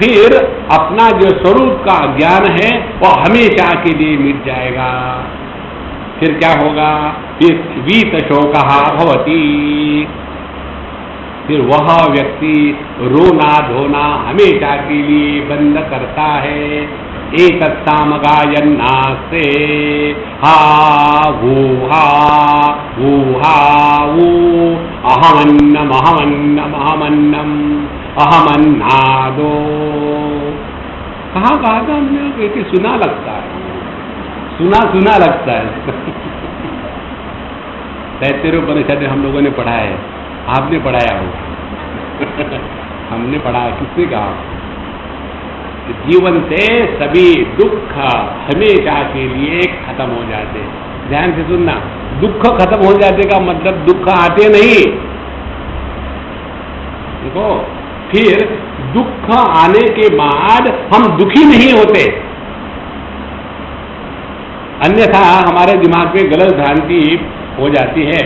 फिर अपना जो स्वरूप का ज्ञान है वह हमेशा के लिए मिट जाएगा। फिर क्या होगा? फिर वीत शोकः भवति, फिर वह व्यक्ति रोना धोना हमेशा के लिए बंद करता है। एक सामगायन्नास्ते हा वूहा वूहा वू अहमन्नम अहमन्नम अहमन्नम अहमन्नादो। कहाँ कहा था हमने? कि सुना लगता है, सुना सुना लगता है। तैत्तिरीयोपनिषद हम लोगों ने पढ़ा है, आपने पढ़ाया होगा। हमने पढ़ा, किसने कहा? जीवन से सभी दुख हमेशा के लिए खत्म हो जाते हैं। ध्यान से सुनना, दुख खत्म हो जाने का मतलब दुख आते नहीं। देखो, फिर दुख आने के बाद हम दुखी नहीं होते, अन्यथा हमारे दिमाग में गलत भ्रांति हो जाती है।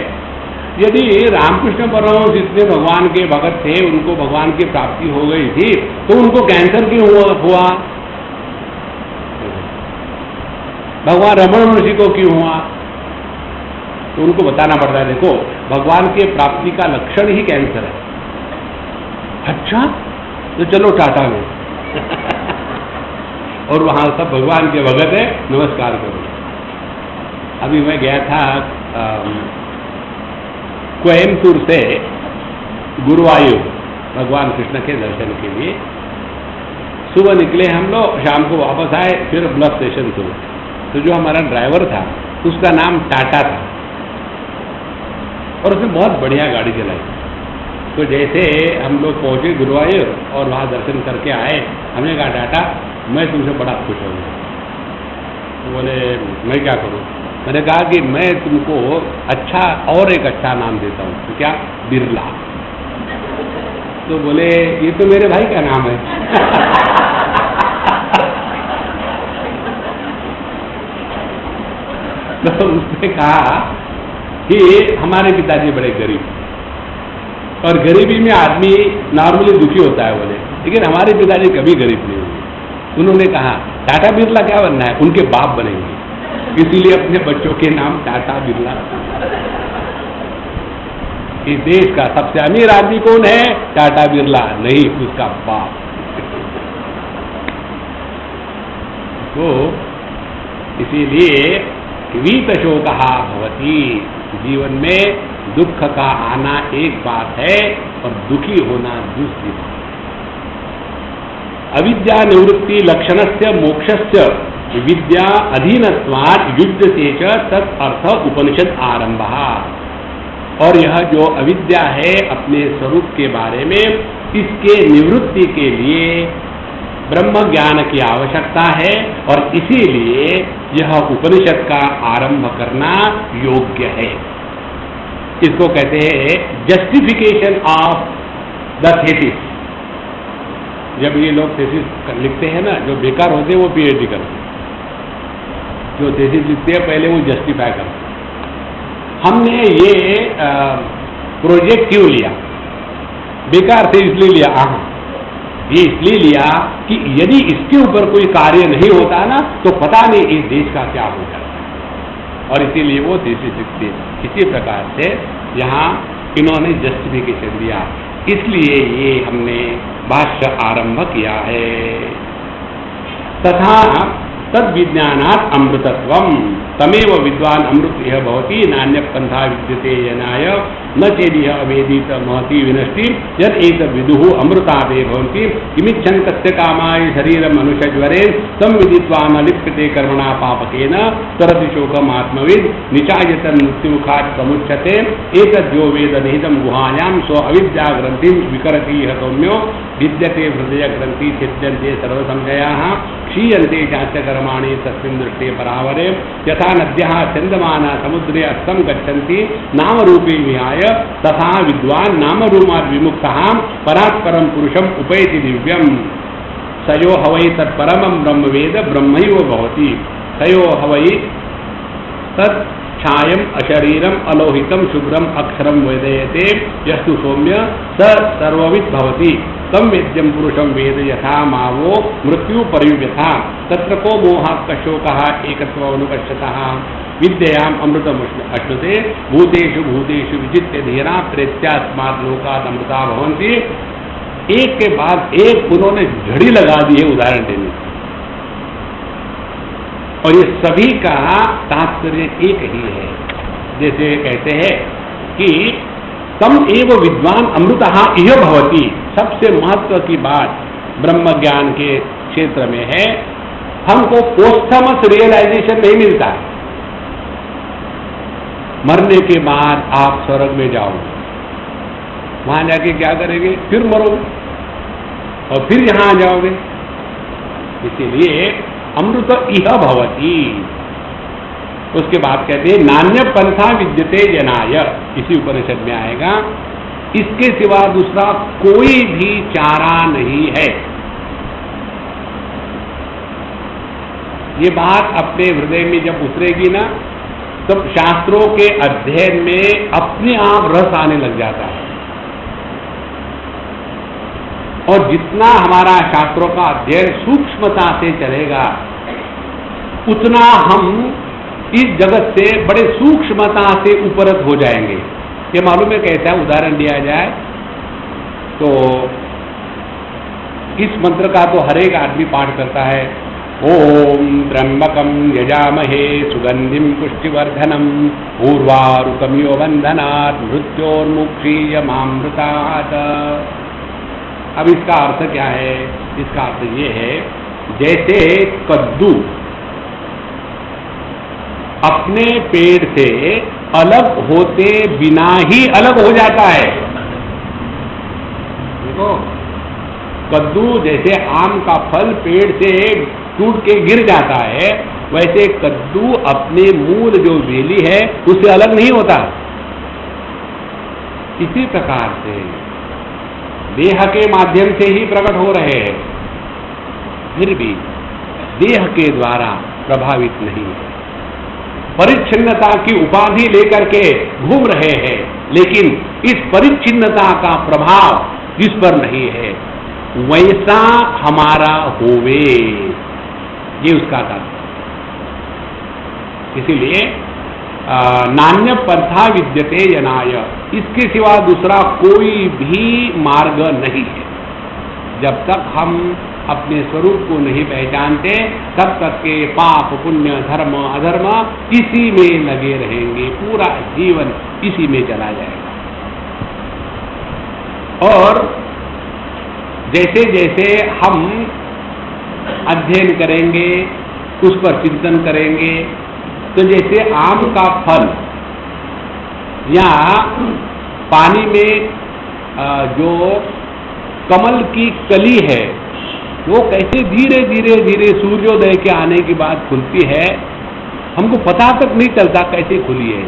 यदि रामकृष्ण परमहंस जितने भगवान के भगत थे, उनको भगवान की प्राप्ति हो गई थी, तो उनको कैंसर क्यों हुआ? भगवान रमण महर्षि को क्यों हुआ? तो उनको बताना पड़ता है, देखो भगवान के प्राप्ति का लक्षण ही कैंसर है। अच्छा, तो चलो टाटा में और वहां सब भगवान के भगत है, नमस्कार करो। अभी मैं गया था कोयम्बटूर से गुरुवायूर भगवान कृष्ण के दर्शन के लिए। सुबह निकले हम लोग, शाम को वापस आए, फिर बस स्टेशन से। तो जो हमारा ड्राइवर था उसका नाम टाटा था और उसने बहुत बढ़िया गाड़ी चलाई। तो जैसे हम लोग पहुंचे गुरुवायूर और वहाँ दर्शन करके आए, हमने कहा टाटा मैं तुमसे बड़ा खुश हो गया। तो बोले मैं क्या करूँ? मैंने कहा कि मैं तुमको अच्छा और एक अच्छा नाम देता हूँ। तो क्या? बिरला। तो बोले ये तो मेरे भाई का नाम है तो उसने कहा कि हमारे पिताजी बड़े गरीब, और गरीबी में आदमी नॉर्मली दुखी होता है बोले, लेकिन हमारे पिताजी कभी गरीब नहीं हुए। उन्होंने कहा टाटा बिरला क्या बनना है? उनके बाप बनेंगे, इसीलिए अपने बच्चों के नाम टाटा बिरला। इस देश का सबसे अमीर आदमी कौन है? टाटा बिरला नहीं, उसका बाप। तो इसीलिए वीत शोकहा भवति, जीवन में दुख का आना एक बात है और दुखी होना दूसरी बात। अविद्या निवृत्ति लक्षणस्य मोक्षस्य विद्या अधीनत्वात् युज्यते च तत् अर्थ उपनिषद आरंभः। और यह जो अविद्या है अपने स्वरूप के बारे में, इसके निवृत्ति के लिए ब्रह्म ज्ञान की आवश्यकता है और इसीलिए यह उपनिषद का आरंभ करना योग्य है। इसको कहते हैं जस्टिफिकेशन ऑफ द थेसिस। जब ये लोग थेसिस लिखते हैं ना, जो बेकार होते हैं वो पीएचडी करते हैं, जो थेसिस लिखते हैं पहले वो जस्टिफाई करते हैं। हमने ये प्रोजेक्ट क्यों लिया? बेकार से इसलिए लिया, ये इसलिए लिया कि यदि इसके ऊपर कोई कार्य नहीं होता ना तो पता नहीं इस देश का क्या हो जाता है, और इसीलिए वो थीसिस लिखते हैं। इसी प्रकार से यहाँ इन्होंने जस्टिफिकेशन दिया, इसलिए ये हमने भाष्य आरंभ किया है। तथा तद विज्ञानात् अमृतत्वम तमेव विद्वान अमृत यह भवति नान्य पंथा विद्यते यनाय न चेदिह अवेदित महति विनष्टि यद एक विदुः अमृतादे भवन्ति किमिच्छन् तस्य कामाय शरीरम मनुष्यज्वरे तम विदित्वा न लिप्यते कर्मणा पापकेन तरति शोकम आत्मविद निचायतन मृत्युमुखात् प्रमुच्यते एतद्यो वेद निहितं गुहायां स्व अविद्या ग्रंथिं विकरति यः सौम्यो विद्यते हृदय ग्रंथि छिद्यन्ते सर्वसंशयाः क्षीयन्ते चास्य कर्माणि तस्मिन् दृष्टे परावरे यथा नद्यः चन्दमाना समुद्रे अस्तं गच्छन्ति नामरूपे विहाय तथा विद्वान् नामरूपात् विमुक्तः परात्परं पुरुषम् उपैति दिव्यम् सयो हवै तत्परमं ब्रह्म वेद ब्रह्मैव भवति सयो हवै तत् छायम अशरीरम अलोहितम शुभ्रम अक्षरम वेदयते यस्तु सौम्य स सर्वविद भवति तम वेद्यम पुरुषम वेद यथा मावो मृत्यु परिव्यथा तत्र को मोहः कशोकः एकत्वानुपश्यतः विद्यायाम् अमृतम् अश्नुते भूतेषु भूतेषु विचित्य धीरा प्रेत्यास्मात् लोकात् अमृता भवन्ति। एक के बाद एक उन्होंने झड़ी लगा दी है उदाहरण देने, और ये सभी का तात्पर्य एक ही है। जैसे कहते हैं कि तम एव विद्वान अमृतः इह भवति, सबसे महत्व की बात ब्रह्म ज्ञान के क्षेत्र में है, हमको पोस्थमस रियलाइजेशन नहीं मिलता। मरने के बाद आप स्वर्ग में जाओगे, वहां जाके क्या करेंगे? फिर मरोगे और फिर यहां आ जाओगे। इसीलिए अमृत इह भवति, उसके बाद कहते हैं नान्य पंथा विद्यते जनाय, इसी उपनिषद में आएगा, इसके सिवा दूसरा कोई भी चारा नहीं है। ये बात अपने हृदय में जब उतरेगी ना, तब शास्त्रों के अध्ययन में अपने आप रस आने लग जाता है। और जितना हमारा शास्त्रों का अध्ययन सूक्ष्मता से चलेगा, उतना हम इस जगत से बड़े सूक्ष्मता से उपरत हो जाएंगे। ये मालूम है कैसा उदाहरण दिया जाए तो, इस मंत्र का तो हर एक आदमी पाठ करता है। ओम त्र्यंबकम यजामहे सुगंधिम पुष्टिवर्धनम उर्वारुकमिव बंधनात् मृत्योर्मुक्षीयमामृतात्। अब इसका अर्थ क्या है? इसका अर्थ ये है, जैसे कद्दू अपने पेड़ से अलग होते बिना ही अलग हो जाता है। देखो, कद्दू जैसे आम का फल पेड़ से टूट के गिर जाता है, वैसे कद्दू अपने मूल जो वेली है उससे अलग नहीं होता। इसी प्रकार से देह के माध्यम से ही प्रकट हो रहे हैं, फिर भी देह के द्वारा प्रभावित नहीं है। परिच्छिन्नता की उपाधि लेकर के घूम रहे हैं, लेकिन इस परिच्छिन्नता का प्रभाव इस पर नहीं है। वैसा हमारा होवे, ये उसका तात्पर्य। इसीलिए नान्य पंथा विद्यते जनाय, इसके सिवा दूसरा कोई भी मार्ग नहीं है। जब तक हम अपने स्वरूप को नहीं पहचानते, तब तक के पाप पुण्य धर्म अधर्म इसी में लगे रहेंगे, पूरा जीवन इसी में चला जाएगा। और जैसे जैसे हम अध्ययन करेंगे, उस पर चिंतन करेंगे, तो जैसे आम का फल या पानी में जो कमल की कली है, वो कैसे धीरे धीरे धीरे सूर्योदय के आने के बाद खुलती है, हमको पता तक नहीं चलता कैसे खुली है।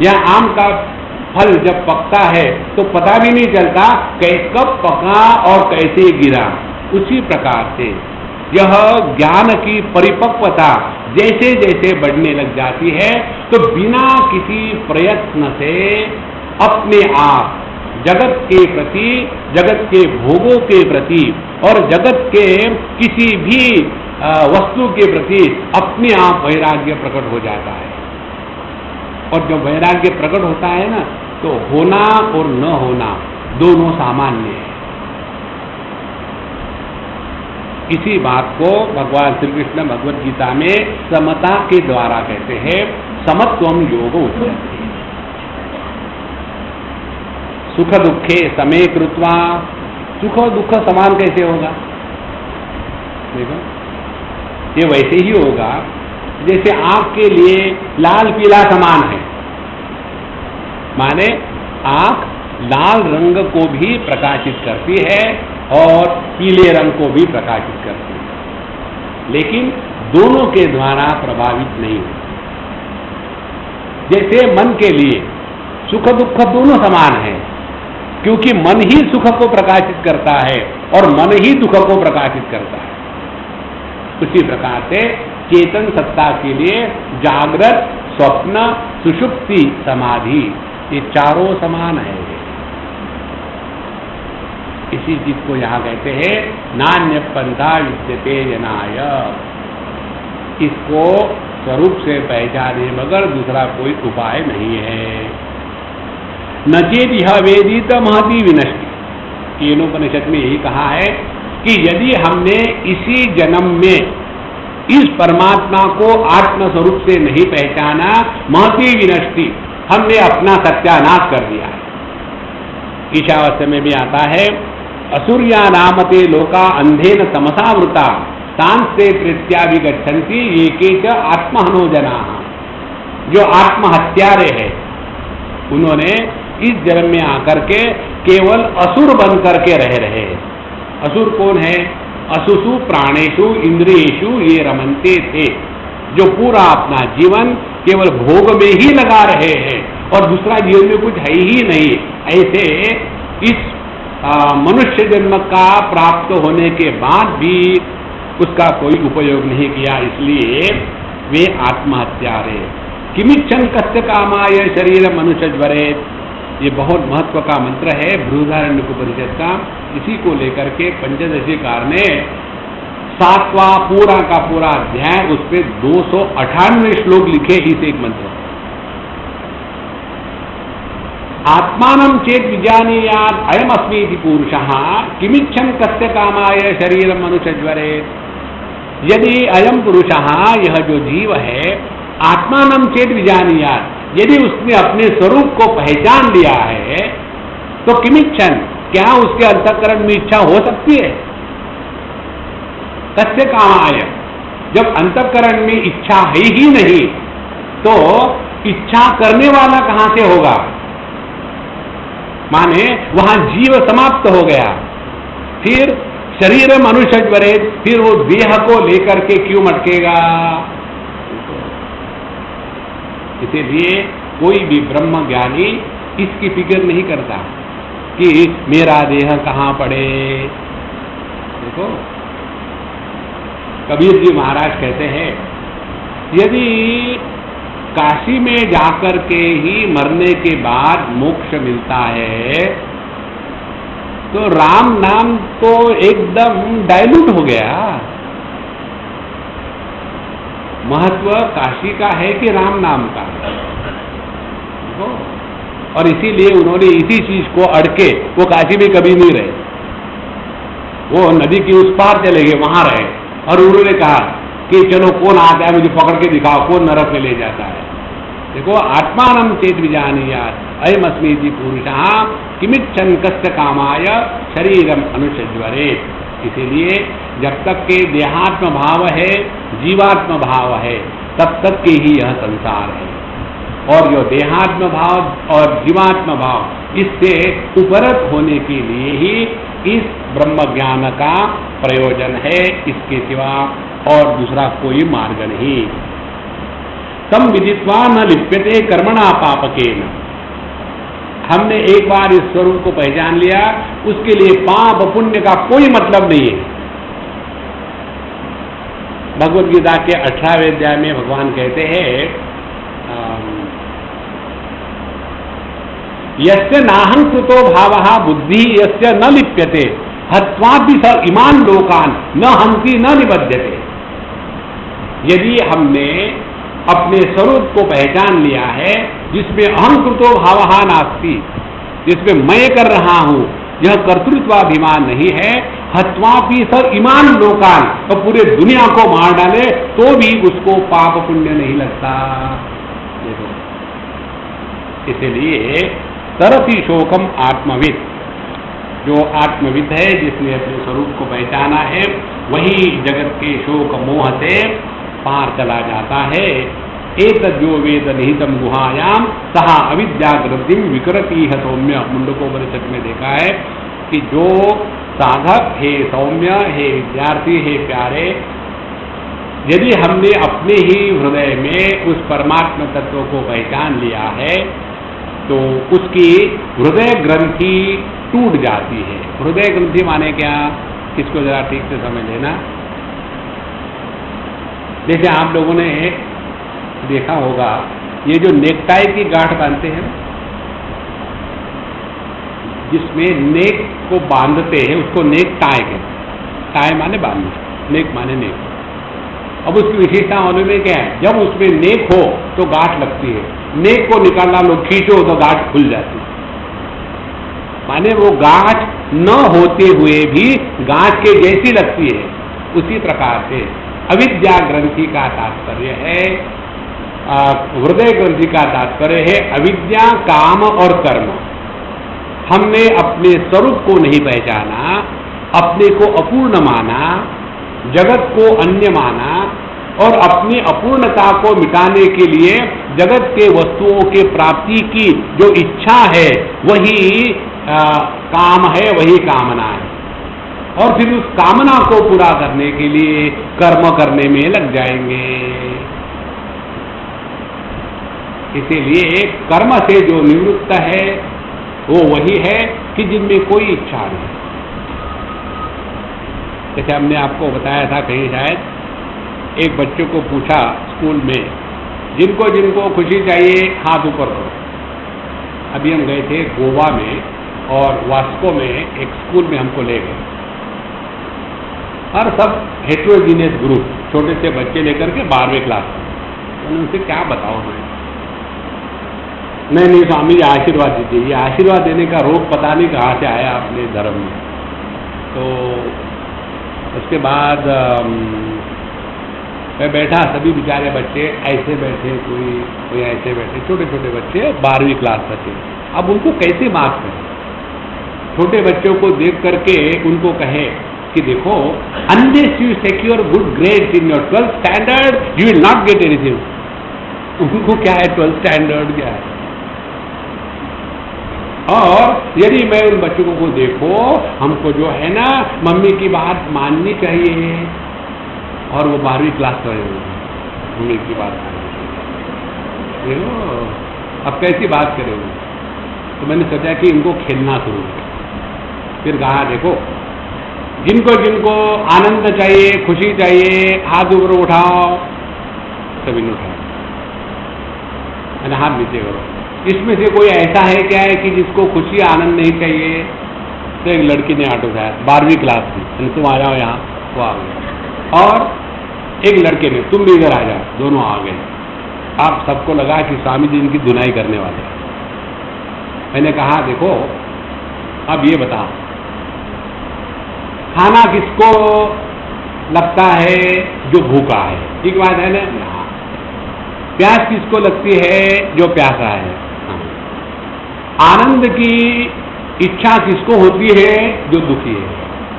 या आम का फल जब पकता है तो पता भी नहीं चलता कब पका और कैसे गिरा। उसी प्रकार से यह ज्ञान की परिपक्वता जैसे जैसे बढ़ने लग जाती है, तो बिना किसी प्रयत्न से अपने आप जगत के प्रति, जगत के भोगों के प्रति और जगत के किसी भी वस्तु के प्रति अपने आप वैराग्य प्रकट हो जाता है। और जब वैराग्य प्रकट होता है ना, तो होना और न होना दोनों सामान्य है। इसी बात को भगवान श्री कृष्ण भगवद गीता में समता के द्वारा कहते हैं, समत्वम योग उच्यते। सुख दुखे समे कृत्वा, सुख और दुख समान कैसे होगा? देखो, ये वैसे ही होगा जैसे आंख के लिए लाल पीला समान है, माने आंख लाल रंग को भी प्रकाशित करती है और पीले रंग को भी प्रकाशित करती है, लेकिन दोनों के द्वारा प्रभावित नहीं है। जैसे मन के लिए सुख दुख दोनों समान है, क्योंकि मन ही सुख को प्रकाशित करता है और मन ही दुख को प्रकाशित करता है। उसी प्रकार से चेतन सत्ता के लिए जागृत, स्वप्न, सुषुप्ति, समाधि, ये चारों समान है। इसी चीज को यहां कहते हैं नान्य पंथा विद्यते जनाय। इसको स्वरूप से पहचाने मगर दूसरा कोई उपाय नहीं है। न चेत यह वेदित महती विनष्टि, केनोपनिषद में यही कहा है कि यदि हमने इसी जन्म में इस परमात्मा को आत्म स्वरूप से नहीं पहचाना, महती विनष्टि, हमने अपना सत्यानाश कर दिया है। ईशावास्य में भी आता है, असुर्या नामते लोका अंधेन तमसावृता तांस्ते प्रीत्या विगच्छन्ति ये केच आत्महनो जना। जो आत्महत्यारे है, उन्होंने इस जन्म में आकर के केवल असुर बन करके रह रहे हैं। असुर कौन है? असुसु प्राणेषु इंद्रियेषु ये रमन्ते थे। जो पूरा अपना जीवन केवल भोग में ही लगा रहे हैं और दूसरा जीवन में कुछ है ही नहीं, ऐसे इस मनुष्य जन्म का प्राप्त होने के बाद भी उसका कोई उपयोग नहीं किया, इसलिए वे आत्महत्यारे। किमिच्छन कस्य कामाय शरीर मनुष्य ज्वरे, ये बहुत महत्व का मंत्र है बृहदारण्यकोपनिषद का। इसी को लेकर के पंचदशीकार ने 7वां पूरा का पूरा अध्याय, उस पे 298 श्लोक लिखे इस एक मंत्र। आत्मानं चेत विजानीयात् अयम अस्मीति पुरुषः किमिच्छन कस्य कामाय शरीर मनुष्य ज्वरे। यदि अयम पुरुषः, यह जो जीव है, आत्मानं चेत विजानीयात्, यदि उसने अपने स्वरूप को पहचान लिया है तो किमिच्छन, क्या उसके अंतःकरण में इच्छा हो सकती है? कस्य कामाय, जब अंतःकरण में इच्छा है ही नहीं तो इच्छा करने वाला कहां से होगा? माने वहां जीव समाप्त हो गया, फिर शरीर मनुष्य ज्वरे, फिर वो देह को लेकर के क्यों मटकेगा? इसीलिए कोई भी ब्रह्म ज्ञानी इसकी फिक्र नहीं करता कि मेरा देह कहां पड़े। देखो कबीर जी महाराज कहते हैं, यदि काशी में जाकर के ही मरने के बाद मोक्ष मिलता है तो राम नाम तो एकदम डाइल्यूट हो गया। महत्व काशी का है कि राम नाम का, और इसीलिए उन्होंने इसी चीज को अड़के वो काशी में कभी नहीं रहे, वो नदी की उस पार चले गए, वहां रहे, और उन्होंने कहा कि चलो कौन आता है मुझे पकड़ के दिखाओ, कौन नरक में ले जाता है। देखो आत्मानं चेत विजानीयात् अयम अस्मीति पुरुषः किमिच्छन कस्य कामाय शरीरम अनुषज्वरे। इसीलिए जब तक के देहात्म भाव है, जीवात्म भाव है, तब तक के ही यह संसार है, और जो देहात्म भाव और जीवात्म भाव, इससे उपरत होने के लिए ही इस ब्रह्म ज्ञान का प्रयोजन है, इसके सिवा और दूसरा कोई मार्ग नहीं। तम विदित्वा न लिप्यते कर्मणा पापकेन। हमने एक बार इस स्वरूप को पहचान लिया, उसके लिए पाप पुण्य का कोई मतलब नहीं है। भगवद गीता के 18वें अध्याय में भगवान कहते हैं, यस्य नाहंकृतो भावः बुद्धि यस्य न लिप्यते हत्वापि स इमान लोकान न हंसी न निबध्यते। यदि हमने अपने स्वरूप को पहचान लिया है, जिसमें अहंकृतो भावः नास्ति, जिसमें मैं कर रहा हूं, यह कर्तृत्वाभिमान नहीं है, हत्वापि स इमान लोकान, तो पूरे दुनिया को मार डाले तो भी उसको पाप पुण्य नहीं लगता। देखो इसलिए तरति शोकम आत्मविद, जो आत्मविद है, जिसने अपने स्वरूप को पहचाना है, वही जगत के शोक मोह से पार चला जाता है। एतद्यो वेद निहितम गुहायाम सहा अविद्याग्रंथिम विकरती है सौम्य। मुंडकोपनिषद में देखा है कि जो साधक हे सौम्य, हे विद्यार्थी, हे प्यारे, यदि हमने अपने ही हृदय में उस परमात्मा तत्व को पहचान लिया है तो उसकी हृदय ग्रंथि टूट जाती है। हृदय ग्रंथि माने क्या, इसको जरा ठीक से समझ लेना। जैसे आप लोगों ने देखा होगा, ये जो नेकटाई की गांठ बांधते हैं, जिसमें नेक को बांधते हैं, उसको नेक टाई कहते हैं। टाई माने बांधना, नेक माने नेक। अब उसकी विशेषता मालूम है क्या है? जब उसमें नेक हो तो गांठ लगती है, नेक को निकालना लोग खींचो तो गांठ खुल जाती है। माने वो गांठ न होते हुए भी गांठ के जैसी लगती है। उसी प्रकार से अविद्या ग्रंथि का तात्पर्य है, हृदय ग्रंथि का तात्पर्य है अविद्या, काम और कर्म। हमने अपने स्वरूप को नहीं पहचाना, अपने को अपूर्ण माना, जगत को अन्य माना, और अपनी अपूर्णता को मिटाने के लिए जगत के वस्तुओं के प्राप्ति की जो इच्छा है वही काम है, वही कामना है, और फिर उस कामना को पूरा करने के लिए कर्म करने में लग जाएंगे। इसीलिए कर्म से जो निवृत्त है वो वही है कि जिनमें कोई इच्छा नहीं। जैसे हमने आपको बताया था कहीं शायद, एक बच्चे को पूछा स्कूल में, जिनको जिनको खुशी चाहिए हाथ ऊपर करो। अभी हम गए थे गोवा में और वास्को में एक स्कूल में हमको ले गए, और सब हेट्रोजीनियस ग्रुप, छोटे से बच्चे लेकर के 12वीं क्लास में। मैंने उनसे क्या बताओ मैं, नहीं स्वामी जी आशीर्वाद दीजिए। ये आशीर्वाद देने का रोग पता नहीं कहाँ से आया अपने धर्म में। तो उसके बाद मैं बैठा, सभी बेचारे बच्चे ऐसे बैठे, कोई ऐसे बैठे, छोटे छोटे बच्चे 12वीं क्लास बच्चे। अब उनको कैसे माफ करें? छोटे बच्चों को देख करके उनको कहे कि देखो, unless you secure good grades in your 12th standard you will not get anything. उनको क्या है 12th स्टैंडर्ड क्या है? और यदि मैं उन बच्चों को देखो, हमको जो है ना मम्मी की बात माननी चाहिए, और वो 12वीं क्लास में मम्मी की बात माननी चाहिए। अब कैसी बात करेंगे? तो मैंने सोचा कि इनको खेलना शुरू किया। फिर कहा देखो, जिनको जिनको आनंद चाहिए, खुशी चाहिए, हाथ ऊपर उठाओ। सभी ने उठाया। मैंने हाथ नीचे करो। इसमें से कोई ऐसा है क्या है कि जिसको खुशी आनंद नहीं चाहिए? तो एक लड़की ने हाथ उठाया, 12वीं क्लास में, तुम आ जाओ यहाँ, वो आ गए। और एक लड़के ने, तुम भी इधर आ जाओ, दोनों आ गए। आप सबको लगा कि स्वामी जी इनकी धुनाई करने वाले हैं। मैंने कहा देखो, अब ये बता, खाना किसको लगता है जो भूखा है? ठीक बात है ना? प्यास किसको लगती है जो प्यासा है? आनंद की इच्छा किसको होती है जो दुखी है?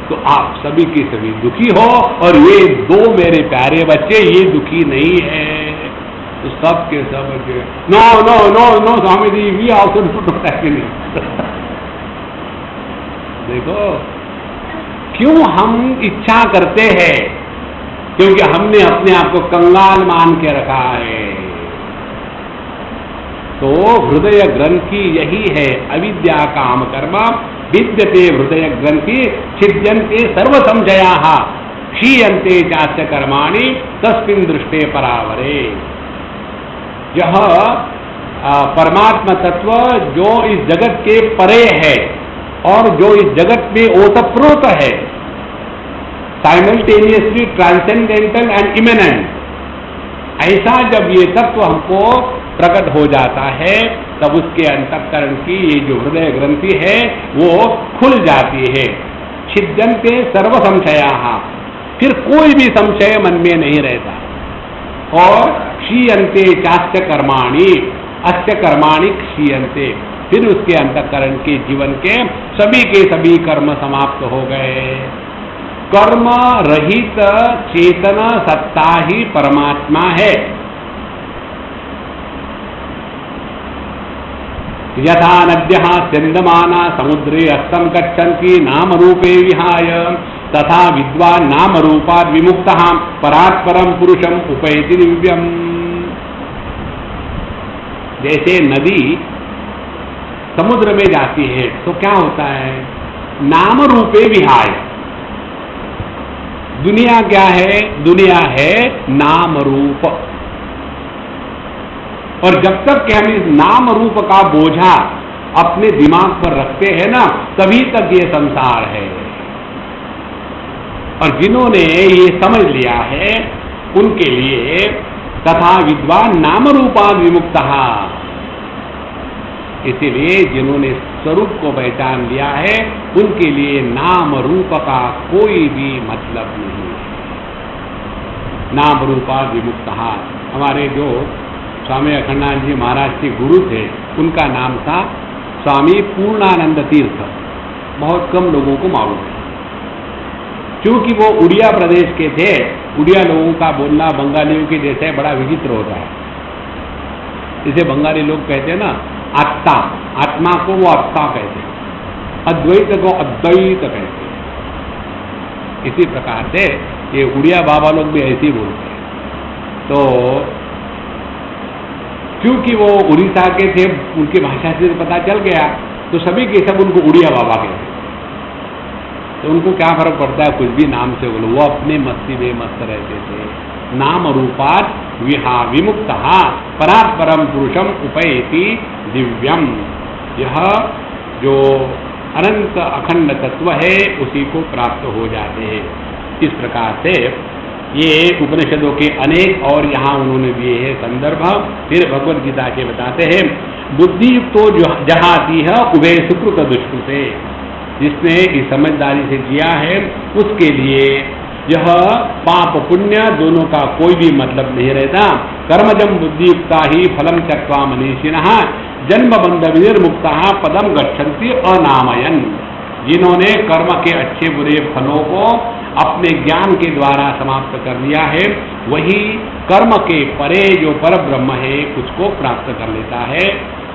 तो आप सभी के सभी दुखी हो, और ये दो मेरे प्यारे बच्चे ये दुखी नहीं है। तो सब के सब no no no no Swami ji, we also don't नहीं। देखो क्यों हम इच्छा करते हैं? क्योंकि हमने अपने आप को कंगाल मान के रखा है। तो हृदय ग्रंथि यही है, अविद्या काम कर्म विद्यते हृदय ग्रंथि छिद्यन्ते सर्व संशयाः क्षीयन्ते चास्य कर्माणि तस्मिन् दृष्टे परावरे। यह परमात्मा तत्व जो इस जगत के परे है और जो इस जगत में ओतप्रोत है, साइमल्टेनियसली ट्रांसेंडेंटल एंड इमिनेंट, ऐसा जब ये तत्व हमको प्रकट हो जाता है, तब उसके अंतःकरण की ये जो हृदय ग्रंथि है वो खुल जाती है। छिद्यन्ते सर्व संशयाः, फिर कोई भी संशय मन में नहीं रहता। और क्षीयन्ते चास्य कर्माणि, अस्य कर्माणि क्षीयन्ते, फिर उसके अंतःकरण के जीवन के सभी कर्म समाप्त हो गए। कर्म रहित चेतन सत्ता ही परमात्मा है। यथा नद्यः स्यन्दमाना समुद्रे अस्तं गच्छन्ति नाम रूपे विहाय, तथा विद्वान् नाम रूपात् विमुक्तः परात् परं पुरुषम् उपैति दिव्यम्। जैसे नदी समुद्र में जाती है तो क्या होता है? नाम रूपे विहाय। दुनिया क्या है? दुनिया है नाम रूप। और जब तक कि हम इस नाम रूप का बोझा अपने दिमाग पर रखते हैं ना, तभी तक ये संसार है। और जिन्होंने ये समझ लिया है उनके लिए तथा विद्वान नाम रूपाद विमुक्तः, इसीलिए जिन्होंने स्वरूप को पहचान लिया है उनके लिए नाम रूप का कोई भी मतलब नहीं है। नाम रूपाद विमुक्तः। हमारे जो स्वामी अखंडानंद जी महाराज के गुरु थे, उनका नाम था स्वामी पूर्णानंद तीर्थ। बहुत कम लोगों को मालूम है, क्योंकि वो उड़िया प्रदेश के थे। उड़िया लोगों का बोलना बंगालियों के जैसे बड़ा विचित्र होता है। इसे बंगाली लोग कहते हैं ना आत्मा, आत्मा को वो आत्मा कहते हैं, अद्वैत को अद्वैत कहते हैं। इसी प्रकार से ये उड़िया बाबा लोग भी ऐसे ही बोलते हैं। तो क्योंकि वो उड़ीसा के थे, उनकी भाषा से पता चल गया, तो सभी के सब उनको उड़िया बाबा कहते। तो उनको क्या फर्क पड़ता है, कुछ भी नाम से बोलो, वो अपने मस्ती में मस्त रहते थे। नाम रूपात विमुक्त परात् परम पुरुषम उपैति दिव्यम। यह जो अनंत अखंड तत्व है उसी को प्राप्त हो जाते हैं। इस प्रकार से ये उपनिषदों के अनेक और यहाँ उन्होंने दिए हैं संदर्भ। फिर भगवद गीता के बताते हैं, बुद्धियुक्तो जहाती है उभय सुकृत दुष्कृते। जिसने इस समझदारी से किया है उसके लिए यह पाप पुण्य दोनों का कोई भी मतलब नहीं रहता। कर्मजम बुद्धियुक्ता ही फलम त्यक्त्वा मनीषिणः जन्म बंध विनिर्मुक्ता पदम गच्छन्ति अनामयन। जिन्होंने कर्म के अच्छे बुरे फलों को अपने ज्ञान के द्वारा समाप्त कर लिया है, वही कर्म के परे जो पर ब्रह्म है उसको प्राप्त कर लेता है।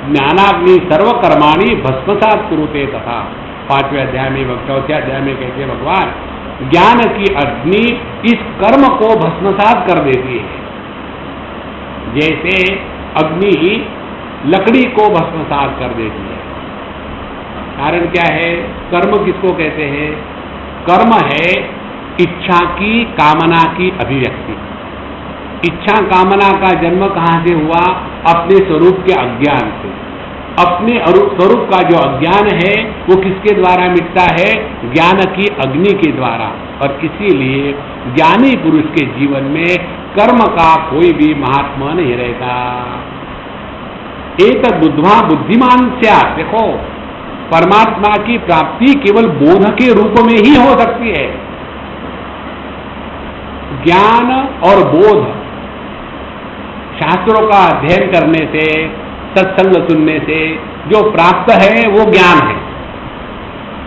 ज्ञानाग्नि सर्वकर्माणि भस्मसात् कुरुते तथा। 5वें अध्याय में, 4वें अध्याय में कहते भगवान, ज्ञान की अग्नि इस कर्म को भस्मसात कर देती है। जैसे अग्नि लकड़ी को भस्मसात कर देती है। कारण क्या है? कर्म किसको कहते हैं? कर्म है इच्छा की, कामना की अभिव्यक्ति। इच्छा कामना का जन्म कहाँ से हुआ? अपने स्वरूप के अज्ञान से। अपने स्वरूप का जो अज्ञान है वो किसके द्वारा मिटता है? ज्ञान की अग्नि के द्वारा। और इसीलिए ज्ञानी पुरुष के जीवन में कर्म का कोई भी महात्मा नहीं रहता। एक बुद्ध्वा बुद्धिमान स्यात्। देखो, परमात्मा की प्राप्ति केवल बोध के रूप में ही हो सकती है। ज्ञान और बोध शास्त्रों का अध्ययन करने से, सत्संग सुनने से जो प्राप्त है वो ज्ञान है।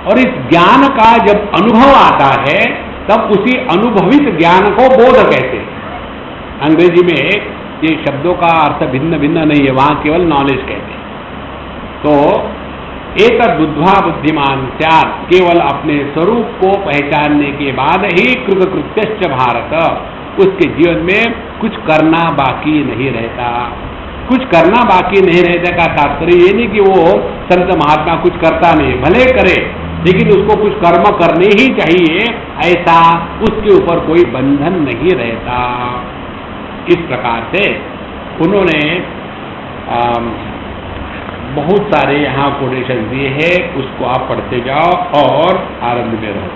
और इस ज्ञान का जब अनुभव आता है तब उसी अनुभवित ज्ञान को बोध कहते हैं। अंग्रेजी में ये शब्दों का अर्थ भिन्न भिन्न नहीं है, वहां केवल नॉलेज कहते हैं। तो एक बुद्ध्वा बुद्धिमान स्यात्, केवल अपने स्वरूप को पहचानने के बाद ही कृतकृत्यश्च भारत, उसके जीवन में कुछ करना बाकी नहीं रहता। कुछ करना बाकी नहीं रहने का तात्पर्य ये नहीं कि वो संत महात्मा कुछ करता नहीं, भले करे, लेकिन उसको कुछ कर्म करने ही चाहिए, ऐसा उसके ऊपर कोई बंधन नहीं रहता। इस प्रकार से उन्होंने बहुत सारे यहाँ कोटेशन दिए हैं, उसको आप पढ़ते जाओ और आनंद में रहो।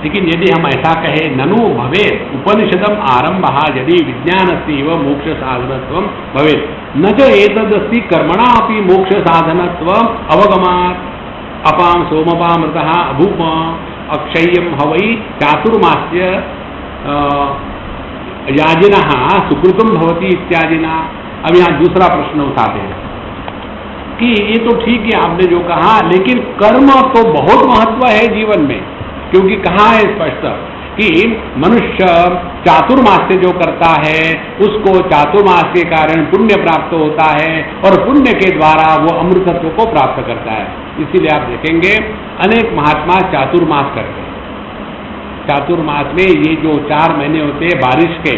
लेकिन यदि हम ऐसा कहें, ननु भवेत् उपनिषदम आरंभः यदि विज्ञानस्यैव मोक्ष साधनत्वं भवेत्, न च एतदस्ति कर्मणापि मोक्ष साधनत्वम् अवगमात्। अपां सोमपामृतः अभूम अक्षय्यं हवै चातुर्मास्य याजिनः सुकृतं भवति इत्यादिना। अब यहाँ दूसरा प्रश्न उठाते हैं कि ये तो ठीक है आपने जो कहा, लेकिन कर्म तो बहुत महत्व है जीवन में। क्योंकि कहाँ है स्पष्ट कि मनुष्य चातुर्मास से जो करता है उसको चातुर्मास के कारण पुण्य प्राप्त होता है और पुण्य के द्वारा वो अमृतत्व को प्राप्त करता है। इसीलिए आप देखेंगे अनेक महात्मा चातुर्मास करते हैं। चातुर्मास में ये जो 4 महीने होते हैं बारिश के,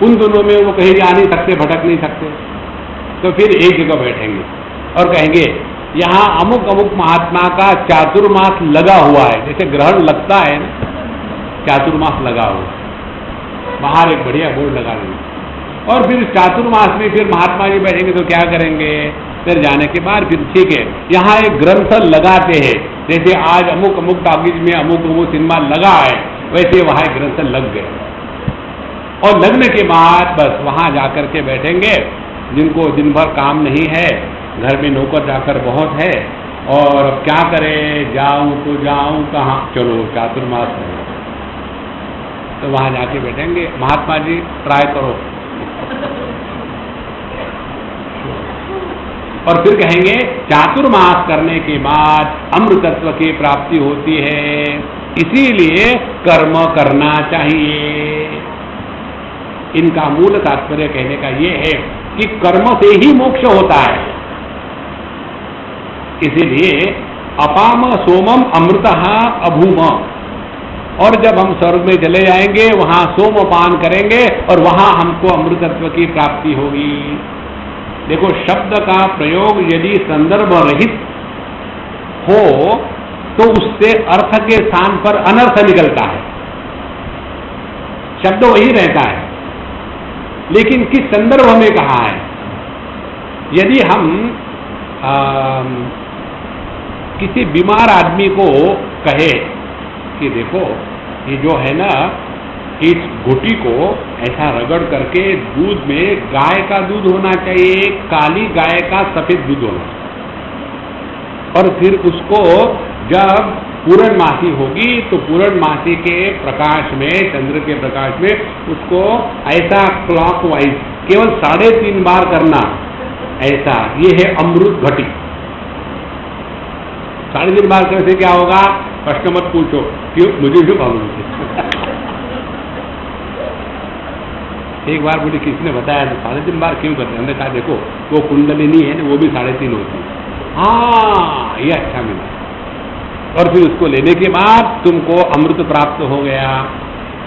उन दोनों में वो कहीं जा नहीं सकते, भटक नहीं सकते, तो फिर एक जगह बैठेंगे और कहेंगे यहाँ अमुक अमुक महात्मा का चातुर्मास लगा हुआ है। जैसे ग्रहण लगता है ना, चातुर्मास लगा हुआ है, बाहर एक बढ़िया बोर्ड लगा देंगे। और फिर चातुर्मास में फिर महात्मा जी बैठेंगे तो क्या करेंगे? फिर जाने के बाद फिर ठीक है, यहाँ एक ग्रंथ लगाते हैं, जैसे आज अमुक अमुक टाकीज में अमुक अमुक सिनेमा लगा है, वैसे वहाँ एक ग्रंथ लग गए। और लगने के बाद बस वहाँ जाकर के बैठेंगे। जिनको दिन भर काम नहीं है, घर में नौकर जाकर बहुत है, और अब क्या करें, जाऊं तो जाऊं कहाँ, चलो चातुर्मास है, तो वहां जाके बैठेंगे। महात्मा जी ट्राई करो, और फिर कहेंगे चातुर्मास करने के बाद अमृतत्व की प्राप्ति होती है, इसीलिए कर्म करना चाहिए। इनका मूल तात्पर्य कहने का ये है कि कर्म से ही मोक्ष होता है। इसीलिए अपाम सोमम अमृतः अभूम, और जब हम स्वर्ग में चले जाएंगे वहां सोमपान करेंगे और वहां हमको अमृतत्व की प्राप्ति होगी। देखो, शब्द का प्रयोग यदि संदर्भ रहित हो तो उससे अर्थ के स्थान पर अनर्थ निकलता है। शब्द वही रहता है, लेकिन किस संदर्भ में कहा है। यदि हम किसी बीमार आदमी को कहे कि देखो, ये जो है ना, इस घुटी को ऐसा रगड़ करके दूध में गाय का दूध होना चाहिए, काली गाय का सफेद दूध होना चाहिए, और फिर उसको जब पूर्णमासी होगी तो पूर्णमासी के प्रकाश में, चंद्र के प्रकाश में उसको ऐसा क्लॉकवाइज केवल 3.5 बार करना, ऐसा, ये है अमृत घटी। 3.5 बार करने से क्या होगा, प्रश्न मत पूछो, क्यों, मुझे क्यों मालूम है। एक बार मुझे किसी ने बताया तो 3.5 बार क्यों करते हैं। हमने कहा देखो, वो कुंडलिनी है ना, वो भी 3.5 होती है। हाँ, ये अच्छा मिला। और फिर उसको लेने के बाद तुमको अमृत प्राप्त हो गया।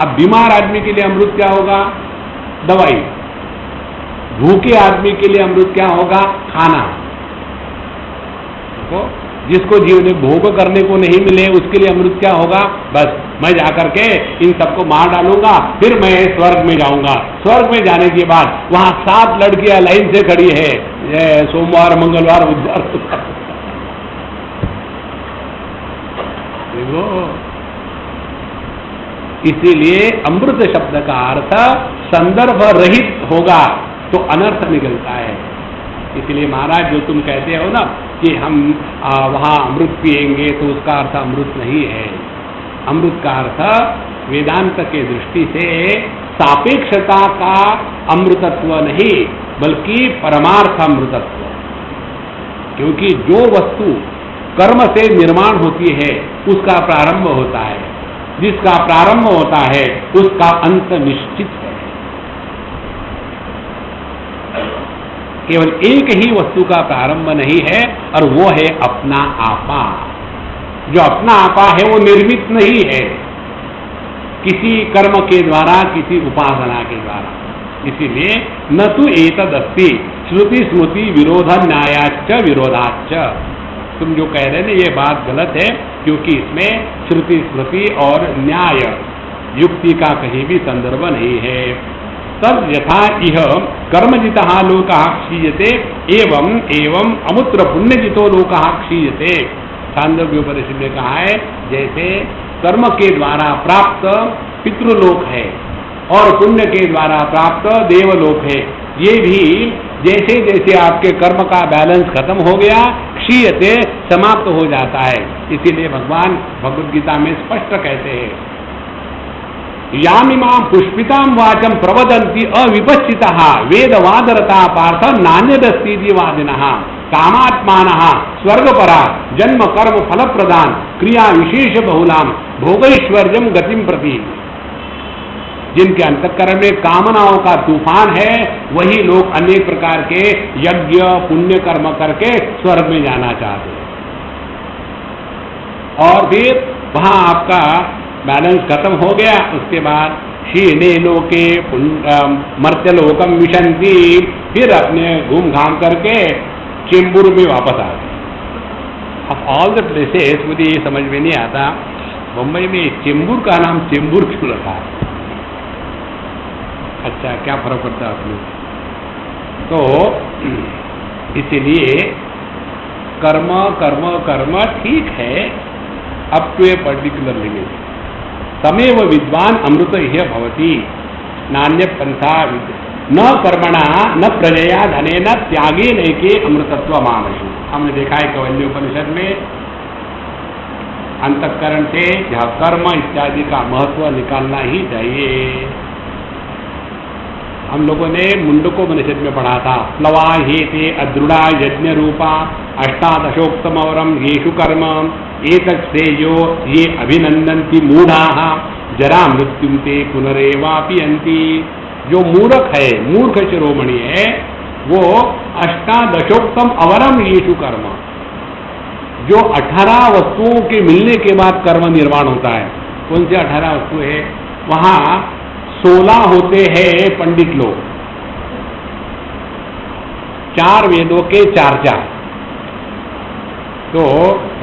अब बीमार आदमी के लिए अमृत क्या होगा, दवाई। भूखे आदमी के लिए अमृत क्या होगा, खाना। देखो, जिसको जीवन में भोग करने को नहीं मिले उसके लिए अमृत क्या होगा, बस मैं जाकर के इन सबको मार डालूंगा, फिर मैं स्वर्ग में जाऊंगा। स्वर्ग में जाने के बाद वहां 7 लड़कियां लाइन से खड़ी है, सोमवार, मंगलवार, बुधवार। देखो, इसीलिए अमृत शब्द का अर्थ संदर्भ रहित होगा तो अनर्थ निकलता है। इसलिए महाराज, जो तुम कहते हो ना कि हम वहां अमृत पिएंगे, तो उसका अर्थ अमृत नहीं है। अमृत का अर्थ वेदांत के दृष्टि से सापेक्षता का अमृतत्व नहीं, बल्कि परमार्थ अमृतत्व। क्योंकि जो वस्तु कर्म से निर्माण होती है उसका प्रारंभ होता है, जिसका प्रारंभ होता है उसका अंत निश्चित है। केवल एक ही वस्तु का प्रारंभ नहीं है, और वो है अपना आपा। जो अपना आपा है वो निर्मित नहीं है किसी कर्म के द्वारा, किसी उपासना के द्वारा। इसीलिए न तो एतदस्ति श्रुति स्मृति विरोध न्यायाच्च विरोधाच्च। तुम जो कह रहे हैं ये बात गलत है, क्योंकि इसमें श्रुति स्मृति और न्याय युक्ति का कहीं भी संदर्भ नहीं है। तद यथा इह कर्मजितः लोकः क्षीयते एवं एवं अमुत्र पुण्यजितो लोकः क्षीयते। छांदोग्योपनिषद में कहा है, जैसे कर्म के द्वारा प्राप्त पितृलोक है और पुण्य के द्वारा प्राप्त देवलोक है, ये भी जैसे जैसे आपके कर्म का बैलेंस खत्म हो गया, क्षीयते, समाप्त हो जाता है। इसीलिए भगवान भगवद गीता में स्पष्ट कहते हैं, यामिमां पुष्पितां वाचम प्रवदन्ति अविपश्चितः वेदवादरता पार्थ नान्यदस्तीति वादिनः कामात्मानः स्वर्गपरा जन्म कर्म फलप्रदान क्रिया विशेष बहुलां भोगैश्वर्यं गतिं प्रति। जिनके अंतःकरण में कामनाओं का तूफान है, वही लोग अनेक प्रकार के यज्ञ पुण्य कर्म करके स्वर्ग में जाना चाहते हैं, और फिर वहां आपका बैलेंस खत्म हो गया। उसके बाद शीने लोके मर्त्यलोकम विशंति, फिर अपने घूम घाम करके चेंबूर में वापस आ गए। अब ऑल द प्लेसेस मुझे ये समझ में नहीं आता, मुंबई में चेंबूर का नाम चेंबूर क्यों रखा है। अच्छा, क्या फर्क पड़ता है आपने। तो इसीलिए कर्म कर्म कर्म ठीक है, up to a particular limit. तमेव विद्वान अमृत ह्य भवति नान्य पंथा न कर्मणा न प्रजया धने न त्यागे नैके अमृतत्व मामहि। हमने देखा है कैवल्योपनिषद में, अंतःकरण से यह कर्म इत्यादि का महत्व निकालना ही चाहिए। हम लोगों ने मुंडकोपनिषद में पढ़ा था, प्लवा हेते अदृढ़ा यज्ञ रूपा अष्टादशोक्तमवरम येषु कर्म एतत् श्रेयो ये अभिनंदन्ति मूढ़ाः जरा मृत्युम ते पुनरेवापियन्ति। जो मूर्ख है, मूर्ख शिरोमणि है, वो अष्टादशोक्तम अवरम येषु कर्म, जो 18 वस्तुओं के मिलने के बाद कर्म निर्माण होता है, कौन से 18 वस्तु है? वहां 16 होते हैं पंडित लोग, 4 वेदों के 4 तो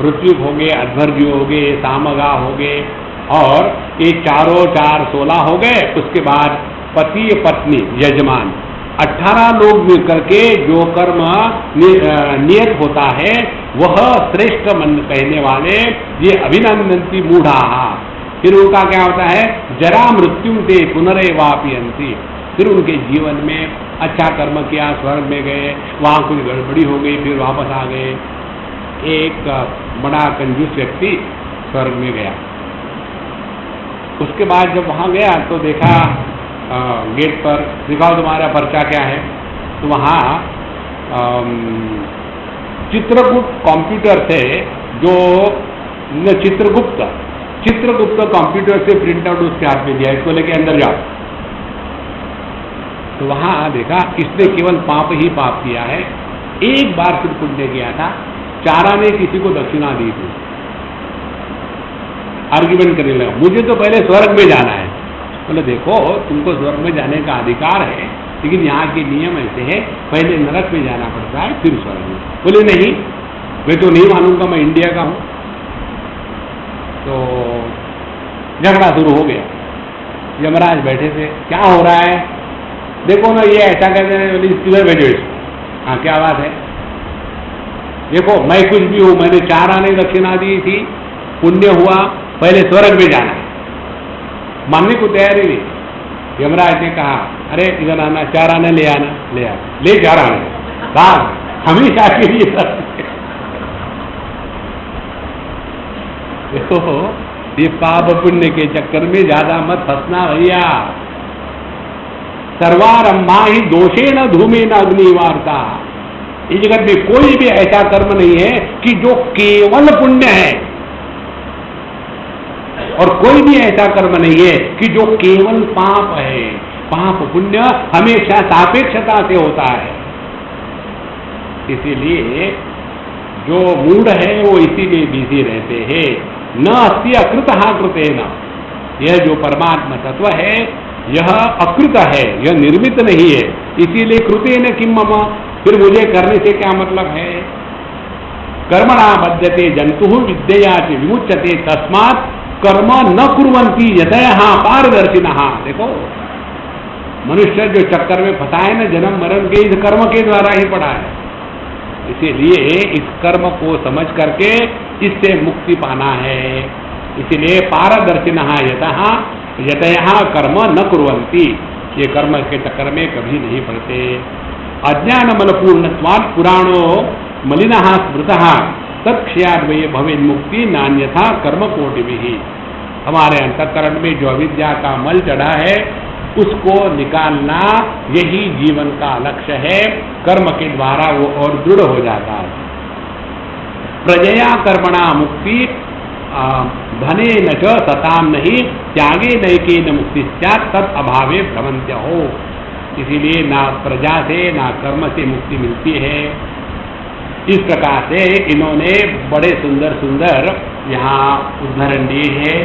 ऋत्विक हो गए, अध्वर्यु हो गए, सामगा हो गए, और ये चारों 4 16 हो गए। उसके बाद पति पत्नी यजमान 18 लोग मिलकर के जो कर्म नियत होता है वह श्रेष्ठ मन कहने वाले ये अभिनंदन्ति मूढ़ा। फिर उनका क्या होता है? जरा मृत्यु ते पुनरेवापियंती। फिर उनके जीवन में अच्छा कर्म किया, स्वर्ग में गए, वहाँ कुछ गड़बड़ी हो गई, फिर वापस आ गए। एक बड़ा कंजूस व्यक्ति स्वर्ग में गया, उसके बाद जब वहाँ गया तो देखा गेट पर, दिखाओ तुम्हारा पर्चा क्या है। तो वहाँ चित्रगुप्त कंप्यूटर से जो चित्रगुप्त कंप्यूटर से प्रिंट आउट उसके हाथ में दिया, इसको लेके अंदर जाओ। तो वहाँ देखा इसने केवल पाप ही पाप किया है, एक बार सिर्फ पुण्य किया था, 4 ने किसी को दक्षिणा दी थी। आर्ग्यूमेंट करने लगा, मुझे तो पहले स्वर्ग में जाना है। बोले देखो तुमको स्वर्ग में जाने का अधिकार है, लेकिन यहाँ के नियम ऐसे हैं, पहले नरक में जाना पड़ता है फिर स्वर्ग में। बोले नहीं, मैं तो नहीं मानूंगा, मैं इंडिया का हूँ। तो झगड़ा शुरू हो गया। यमराज बैठे थे, क्या हो रहा है? देखो ना ये ऐसा कहते हैं, इधर भेजो इसको। हाँ क्या बात है? देखो मैं कुछ भी हूँ, मैंने 4 आने दक्षिणा दी थी, पुण्य हुआ, पहले स्वर्ग में जाना है। मानने को तैयार ही नहीं। यमराज ने कहा अरे इधर आना, 4 आने ले आना, ले 4 आने बात हमेशा के लिए। देखो ये पाप पुण्य के चक्कर में ज्यादा मत फंसना भैया। सर्वारंभा ही दोषेण धूमेन अग्निवार्ता। इस जगत में कोई भी ऐसा कर्म नहीं है कि जो केवल पुण्य है, और कोई भी ऐसा कर्म नहीं है कि जो केवल पाप है। पाप पुण्य हमेशा सापेक्षता से होता है। इसीलिए जो मूढ़ है वो इसीलिए बिजी रहते हैं। न अस्ति अकृतः कृतेन, यह जो परमात्मा तत्व है यह अकृत है, यह निर्मित नहीं है, इसीलिए कृतेन किम मम, फिर मुझे करने से क्या मतलब है? कर्मणा बध्यते जंतु विद्यया च विमुच्यते तस्मात् कर्म न कुर्वन्ति यतयः पारदर्शिनः। देखो मनुष्य जो चक्कर में फंसा है ना, जन्म मरण के, इस कर्म के द्वारा ही पड़ा है। इसीलिए इस कर्म को समझ करके इससे मुक्ति पाना है। इसीलिए पारदर्शिनः यतयः कर्म न कुर्वन्ति, ये कर्म के चक्कर में कभी नहीं पड़ते। अज्ञान मलपूर्णत्वात् पुराणो मलिनः स्मृतः तत्क्षयाद्वये भवेन्मुक्ति नान्यथा कर्म कोटिभिः। हमारे अंतःकरण में जो अविद्या का मल चढ़ा है उसको निकालना यही जीवन का लक्ष्य है। कर्म के द्वारा वो और दृढ़ हो जाता है। प्रजया कर्मणा मुक्ति धने न च सताम नहीं त्यागे नैके न मुक्ति स्यात् तत् अभावे भ्रमन्त्य हो। इसीलिए ना प्रजा से ना कर्म से मुक्ति मिलती है। इस प्रकार से इन्होंने बड़े सुंदर सुंदर यहाँ उदाहरण दिए हैं।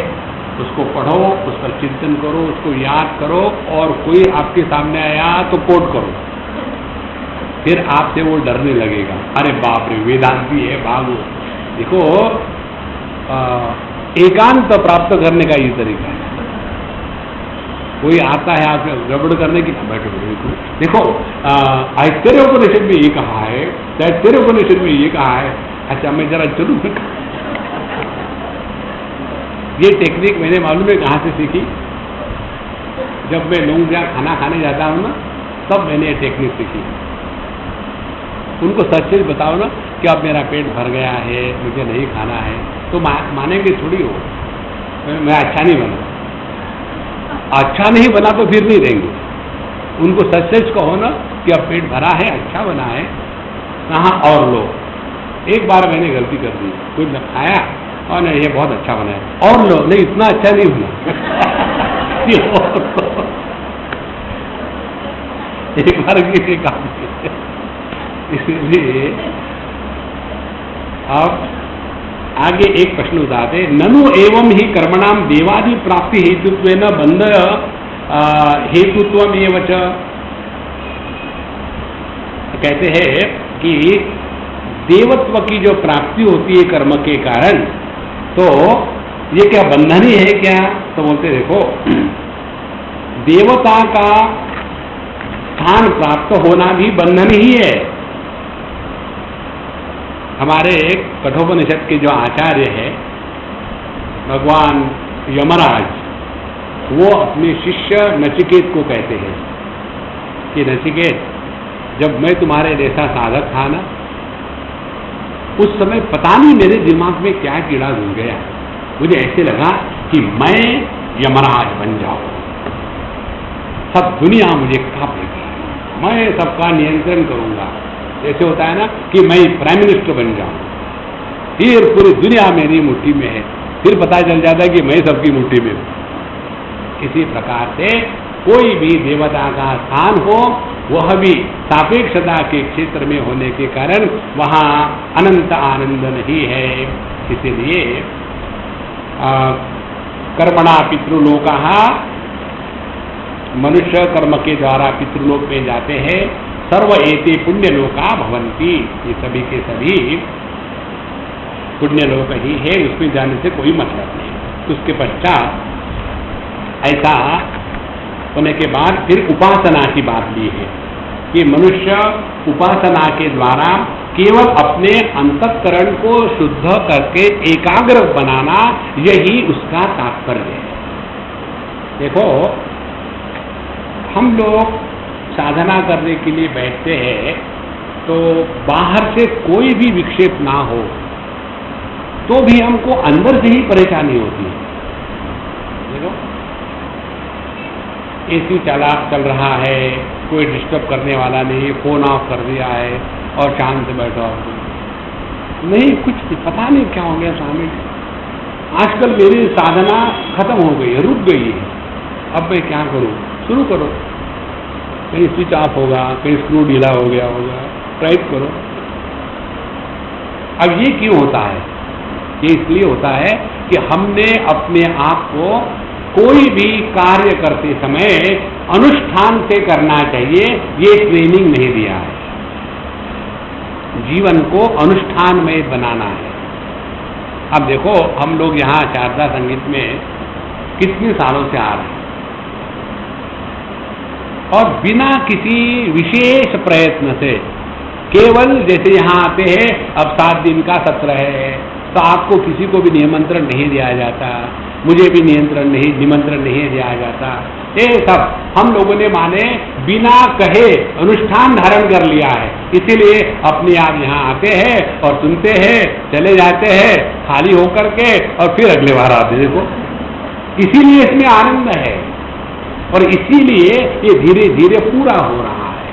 उसको पढ़ो, उस पर चिंतन करो, उसको याद करो, और कोई आपके सामने आया तो कोट करो, फिर आपसे वो डरने लगेगा। अरे बाप रे वेदांती है, भागो। देखो एकांत प्राप्त करने का ये तरीका है। कोई आता है आप गड़बड़ करने की, बैठो बैठो। देखो ऐतरेयोपनिषद में ये कहा है, तैत्तरीयोपनिषद में ये कहा है। अच्छा मैं जरा चलूँ। ये टेक्निक मैंने मालूम है कहाँ से सीखी। जब मैं लोग जहाँ खाना खाने जाता हूँ ना, तब मैंने ये टेक्निक सीखी। उनको सच सच बताओ ना कि अब मेरा पेट भर गया है, मुझे नहीं खाना है, तो मानेंगे थोड़ी हो। मैं अच्छा नहीं बना, अच्छा नहीं बना तो फिर नहीं देंगे। उनको सच सच कहो ना कि अब पेट भरा है, अच्छा बना है, कहाँ और लो। एक बार मैंने गलती कर दी, कुछ खाया और नहीं ये बहुत अच्छा बना है, और लो, नहीं इतना अच्छा नहीं बना। एक बार किसी काम इसलिए आप आगे एक प्रश्न उठाते, ननु एवं ही कर्मणाम देवादि प्राप्ति हेतुत्वेन बंध हेतुत्वमेव च। कहते हैं कि देवत्व की जो प्राप्ति होती है कर्म के कारण, तो ये क्या बंधन ही है क्या? तो बोलते देखो, देवता का स्थान प्राप्त होना भी बंधन ही है। हमारे कठोपनिषद के जो आचार्य है भगवान यमराज, वो अपने शिष्य नचिकेत को कहते हैं कि नचिकेत, जब मैं तुम्हारे जैसा साधक था ना, उस समय पता नहीं मेरे दिमाग में क्या कीड़ा घुस गया, मुझे ऐसे लगा कि मैं यमराज बन जाऊं, सब दुनिया मुझे कांपेगी, मैं सबका नियंत्रण करूंगा। जैसे होता है ना कि मैं प्राइम मिनिस्टर बन जाऊं, फिर पूरी दुनिया मेरी मुट्ठी में है, फिर पता चल जाता है कि मैं सबकी मुट्ठी में हूं। इसी प्रकार से कोई भी देवता का स्थान हो, वह भी सापेक्षता के क्षेत्र में होने के कारण वहाँ अनंत आनंद नहीं है। इसीलिए कर्मणा पितृलोकः, मनुष्य कर्म के द्वारा पितृलोक में जाते हैं। सर्व एते पुण्यलोका भवन्ति, ये सभी के सभी पुण्यलोक ही है, उसमें जाने से कोई मतलब नहीं। उसके पश्चात ऐसा होने के बाद फिर उपासना की बात ली है कि मनुष्य उपासना के द्वारा केवल अपने अंतःकरण को शुद्ध करके एकाग्र बनाना, यही उसका तात्पर्य है। देखो, हम लोग साधना करने के लिए बैठते हैं तो बाहर से कोई भी विक्षेप ना हो तो भी हमको अंदर से ही परेशानी होती है। देखो, एसी चल रहा है, कोई डिस्टर्ब करने वाला नहीं, फोन ऑफ कर दिया है और शांत से बैठो, नहीं कुछ पता नहीं क्या हो गया स्वामी, आजकल मेरी साधना खत्म हो गई है, रुक गई है, अब मैं क्या करूं? शुरू करो, कहीं स्विच ऑफ होगा, कहीं स्क्रू ढीला हो गया होगा, ट्राई करो। अब ये क्यों होता है? ये इसलिए होता है कि हमने अपने आप को कोई भी कार्य करते समय अनुष्ठान से करना चाहिए, ये ट्रेनिंग नहीं दिया है। जीवन को अनुष्ठान में बनाना है। अब देखो, हम लोग यहाँ शारदा संगीत में कितने सालों से आ रहे हैं और बिना किसी विशेष प्रयत्न से, केवल जैसे यहाँ आते हैं, अब 7 दिन का सत्र है तो आपको किसी को भी निमंत्रण नहीं दिया जाता, मुझे भी निमंत्रण नहीं दिया जाता। ये सब हम लोगों ने माने बिना कहे अनुष्ठान धारण कर लिया है, इसीलिए अपने आप यहाँ आते हैं और सुनते हैं, चले जाते हैं खाली होकर के और फिर अगले बार आते। देखो, इसीलिए इसमें आनंद है और इसीलिए ये धीरे धीरे पूरा हो रहा है।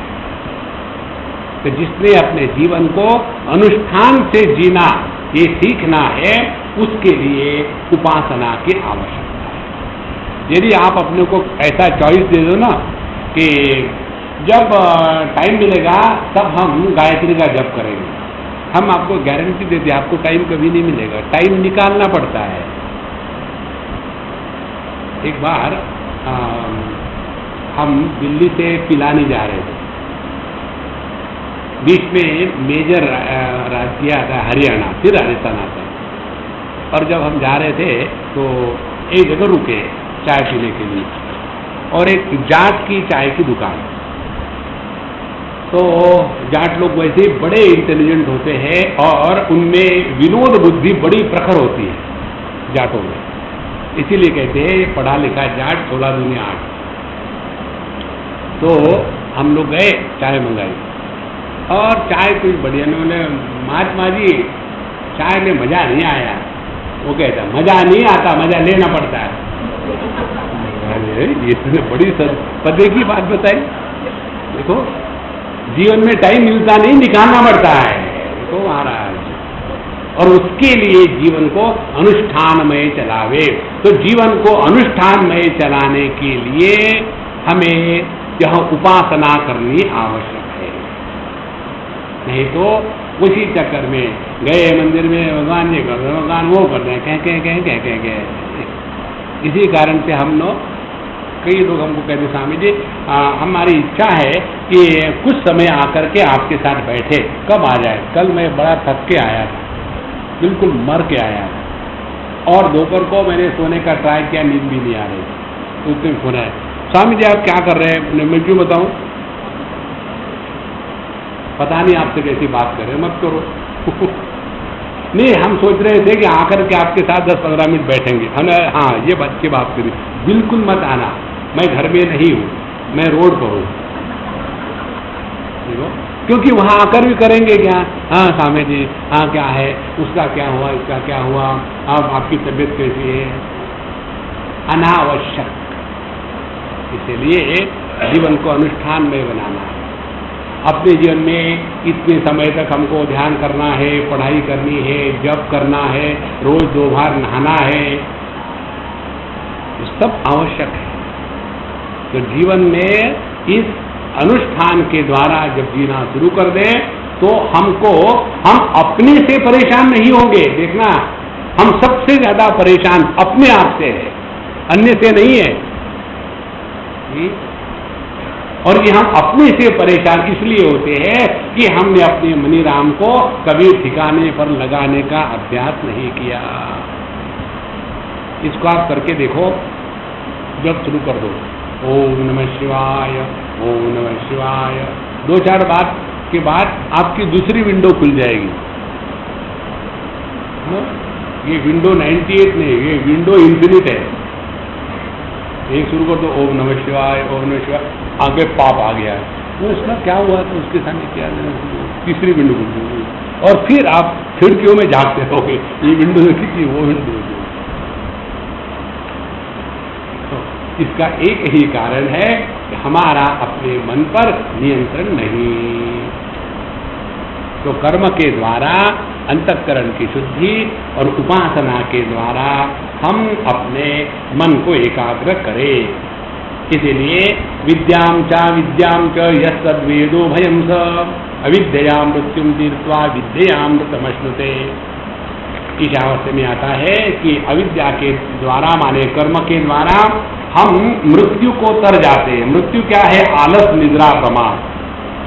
तो जिसने अपने जीवन को अनुष्ठान से जीना ये सीखना है, उसके लिए उपासना की आवश्यकता है। यदि आप अपने को ऐसा चॉइस दे दो ना कि जब टाइम मिलेगा तब हम गायत्री का जप करेंगे, हम आपको गारंटी देते हैं आपको टाइम कभी नहीं मिलेगा, टाइम निकालना पड़ता है। एक बार हम दिल्ली से पिलानी जा रहे थे, बीच में मेजर राज्य आता है हरियाणा, फिर राजस्थान आता है, और जब हम जा रहे थे तो एक जगह रुके चाय पीने के लिए, और एक जाट की चाय की दुकान। तो जाट लोग वैसे बड़े इंटेलिजेंट होते हैं और उनमें विनोद बुद्धि बड़ी प्रखर होती है जाटों में, इसीलिए कहते हैं ये पढ़ा लिखा जाट 16 दुनिया 8। तो हम लोग गए, चाय मंगाई और चाय कुछ बढ़िया नहीं, बोले महात्मा जी चाय में मजा नहीं आया। वो कहता मजा नहीं आता, मजा लेना पड़ता है। अरे ये बड़ी पते की बात बताई। देखो, जीवन में टाइम मिलता नहीं, निकालना पड़ता है। देखो महाराज, और उसके लिए जीवन को अनुष्ठान में चलावे। तो जीवन को अनुष्ठान में चलाने के लिए हमें यह उपासना करनी आवश्यक है, नहीं तो उसी चक्कर में गए मंदिर में, भगवान ये कर रहे, भगवान वो कर रहे हैं, कह इसी कारण से हम लोग, कई लोग हमको कहते स्वामी जी हमारी इच्छा है कि कुछ समय आकर के आपके साथ बैठे, कब आ जाए? कल मैं बड़ा थक के आया था, बिल्कुल मर के आया था, और दोपहर को मैंने सोने का ट्राई किया, नींद भी नहीं आ रही, तो उसने फोन आया, स्वामी जी आप क्या कर रहे हैं? मैं क्यों बताऊं? पता नहीं आपसे कैसी बात कर रहे, मत करो। नहीं, हम सोच रहे थे कि आकर के आपके साथ 10-15 मिनट बैठेंगे। हमने हाँ ये अच्छी बात करी, बिल्कुल मत आना, मैं घर में नहीं हूँ, मैं रोड पर हूँ, क्योंकि वहाँ आकर भी करेंगे क्या? हाँ स्वामी जी, हाँ क्या है, उसका क्या हुआ, इसका क्या हुआ, अब आपकी तबीयत कैसी है? अनावश्यक। इसलिए जीवन को अनुष्ठान में बनाना है। अपने जीवन में इतने समय तक हमको ध्यान करना है, पढ़ाई करनी है, जप करना है, रोज 2 बार नहाना है, सब आवश्यक है। तो जीवन में इस अनुष्ठान के द्वारा जब जीना शुरू कर दें तो हम अपने से परेशान नहीं होंगे। देखना, हम सबसे ज्यादा परेशान अपने आप से है, अन्य से नहीं है। और ये हम अपने से परेशान इसलिए होते हैं कि हमने अपने मनीराम को कभी ठिकाने पर लगाने का अभ्यास नहीं किया। इसको आप करके देखो, जब शुरू कर दो ओम नमः शिवाय, ओम नमः शिवाय, 2-4 बार के बाद आपकी दूसरी विंडो खुल जाएगी। ये विंडो 98 नहीं, ये विंडो इंफिनिट है। एक शुरू कर दो ओम नमः शिवाय, ओम नमः शिवाय, आगे पाप आ गया है, वो उसका क्या हुआ तो उसके सामने क्या, तीसरी विंडो खुल जाएगी, और फिर आप खिड़कियों में झांकते रहोगे, ये विंडो देखी थी, वो विंडो। तो इसका एक ही कारण है कि हमारा अपने मन पर नियंत्रण नहीं। तो कर्म के द्वारा अंतःकरण की शुद्धि और उपासना के द्वारा हम अपने मन को एकाग्र करें। इसलिए विद्याम च यद्वेदो भयं स अविद्या मृत्युम तीर्त्वा विद्यामृतमश्नुते। ईशावास्य में आता है कि अविद्या के द्वारा माने कर्म के द्वारा हम मृत्यु को तर जाते हैं। मृत्यु क्या है? आलस, निद्रा, प्रमाद।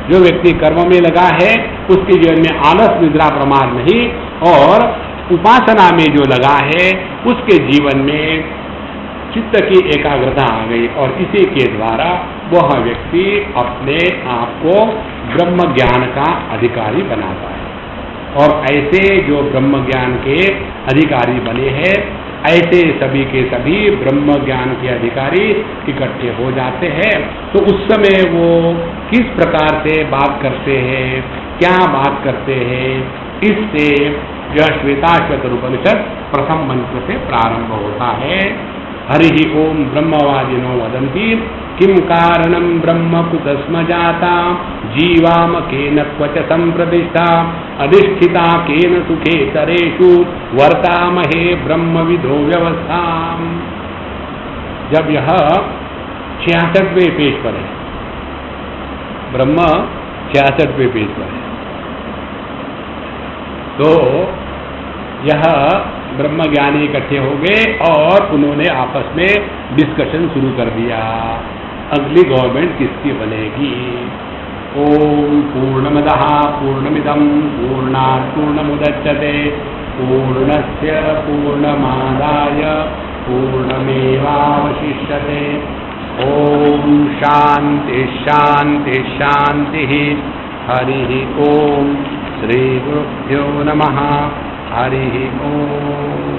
जो व्यक्ति कर्म में लगा है उसके जीवन में आलस, निद्रा, प्रमाद नहीं, और उपासना में जो लगा है उसके जीवन में चित्त की एकाग्रता आ गई, और इसी के द्वारा वह व्यक्ति अपने आप को ब्रह्म ज्ञान का अधिकारी बनाता है। और ऐसे जो ब्रह्म ज्ञान के अधिकारी बने हैं, ऐसे सभी के सभी ब्रह्म ज्ञान के अधिकारी इकट्ठे हो जाते हैं। तो उस समय वो किस प्रकार से बात करते हैं, क्या बात करते हैं, इससे यह श्वेताश्वतर उपनिषद प्रथम मंत्र से प्रारंभ होता है। हरि ओम ब्रह्मवादिनो वदन्ति किम कारणं ब्रह्म कुतस्म जाता जीवाम केन क्वच संप्रतिष्ठा अधिष्ठिता केन सुखेतरेषु वर्तामहे ब्रह्मविदो व्यवस्था। जब यह 66वें पेज पर है, ब्रह्म 66वें पेज पर है, तो यह ब्रह्मज्ञानी इकट्ठे हो गए और उन्होंने आपस में डिस्कशन शुरू कर दिया, अगली गवर्नमेंट किसकी बनेगी। ओम पूर्णमदः पूर्णमिदं पूर्णात् पूर्णमुदच्यते पूर्णस्य पूर्णमादाय पूर्णमेवावशिष्यते। ओम शांति शांति शांति। हरि ओम। श्री गुरुभ्यो नमः। हरि ओम।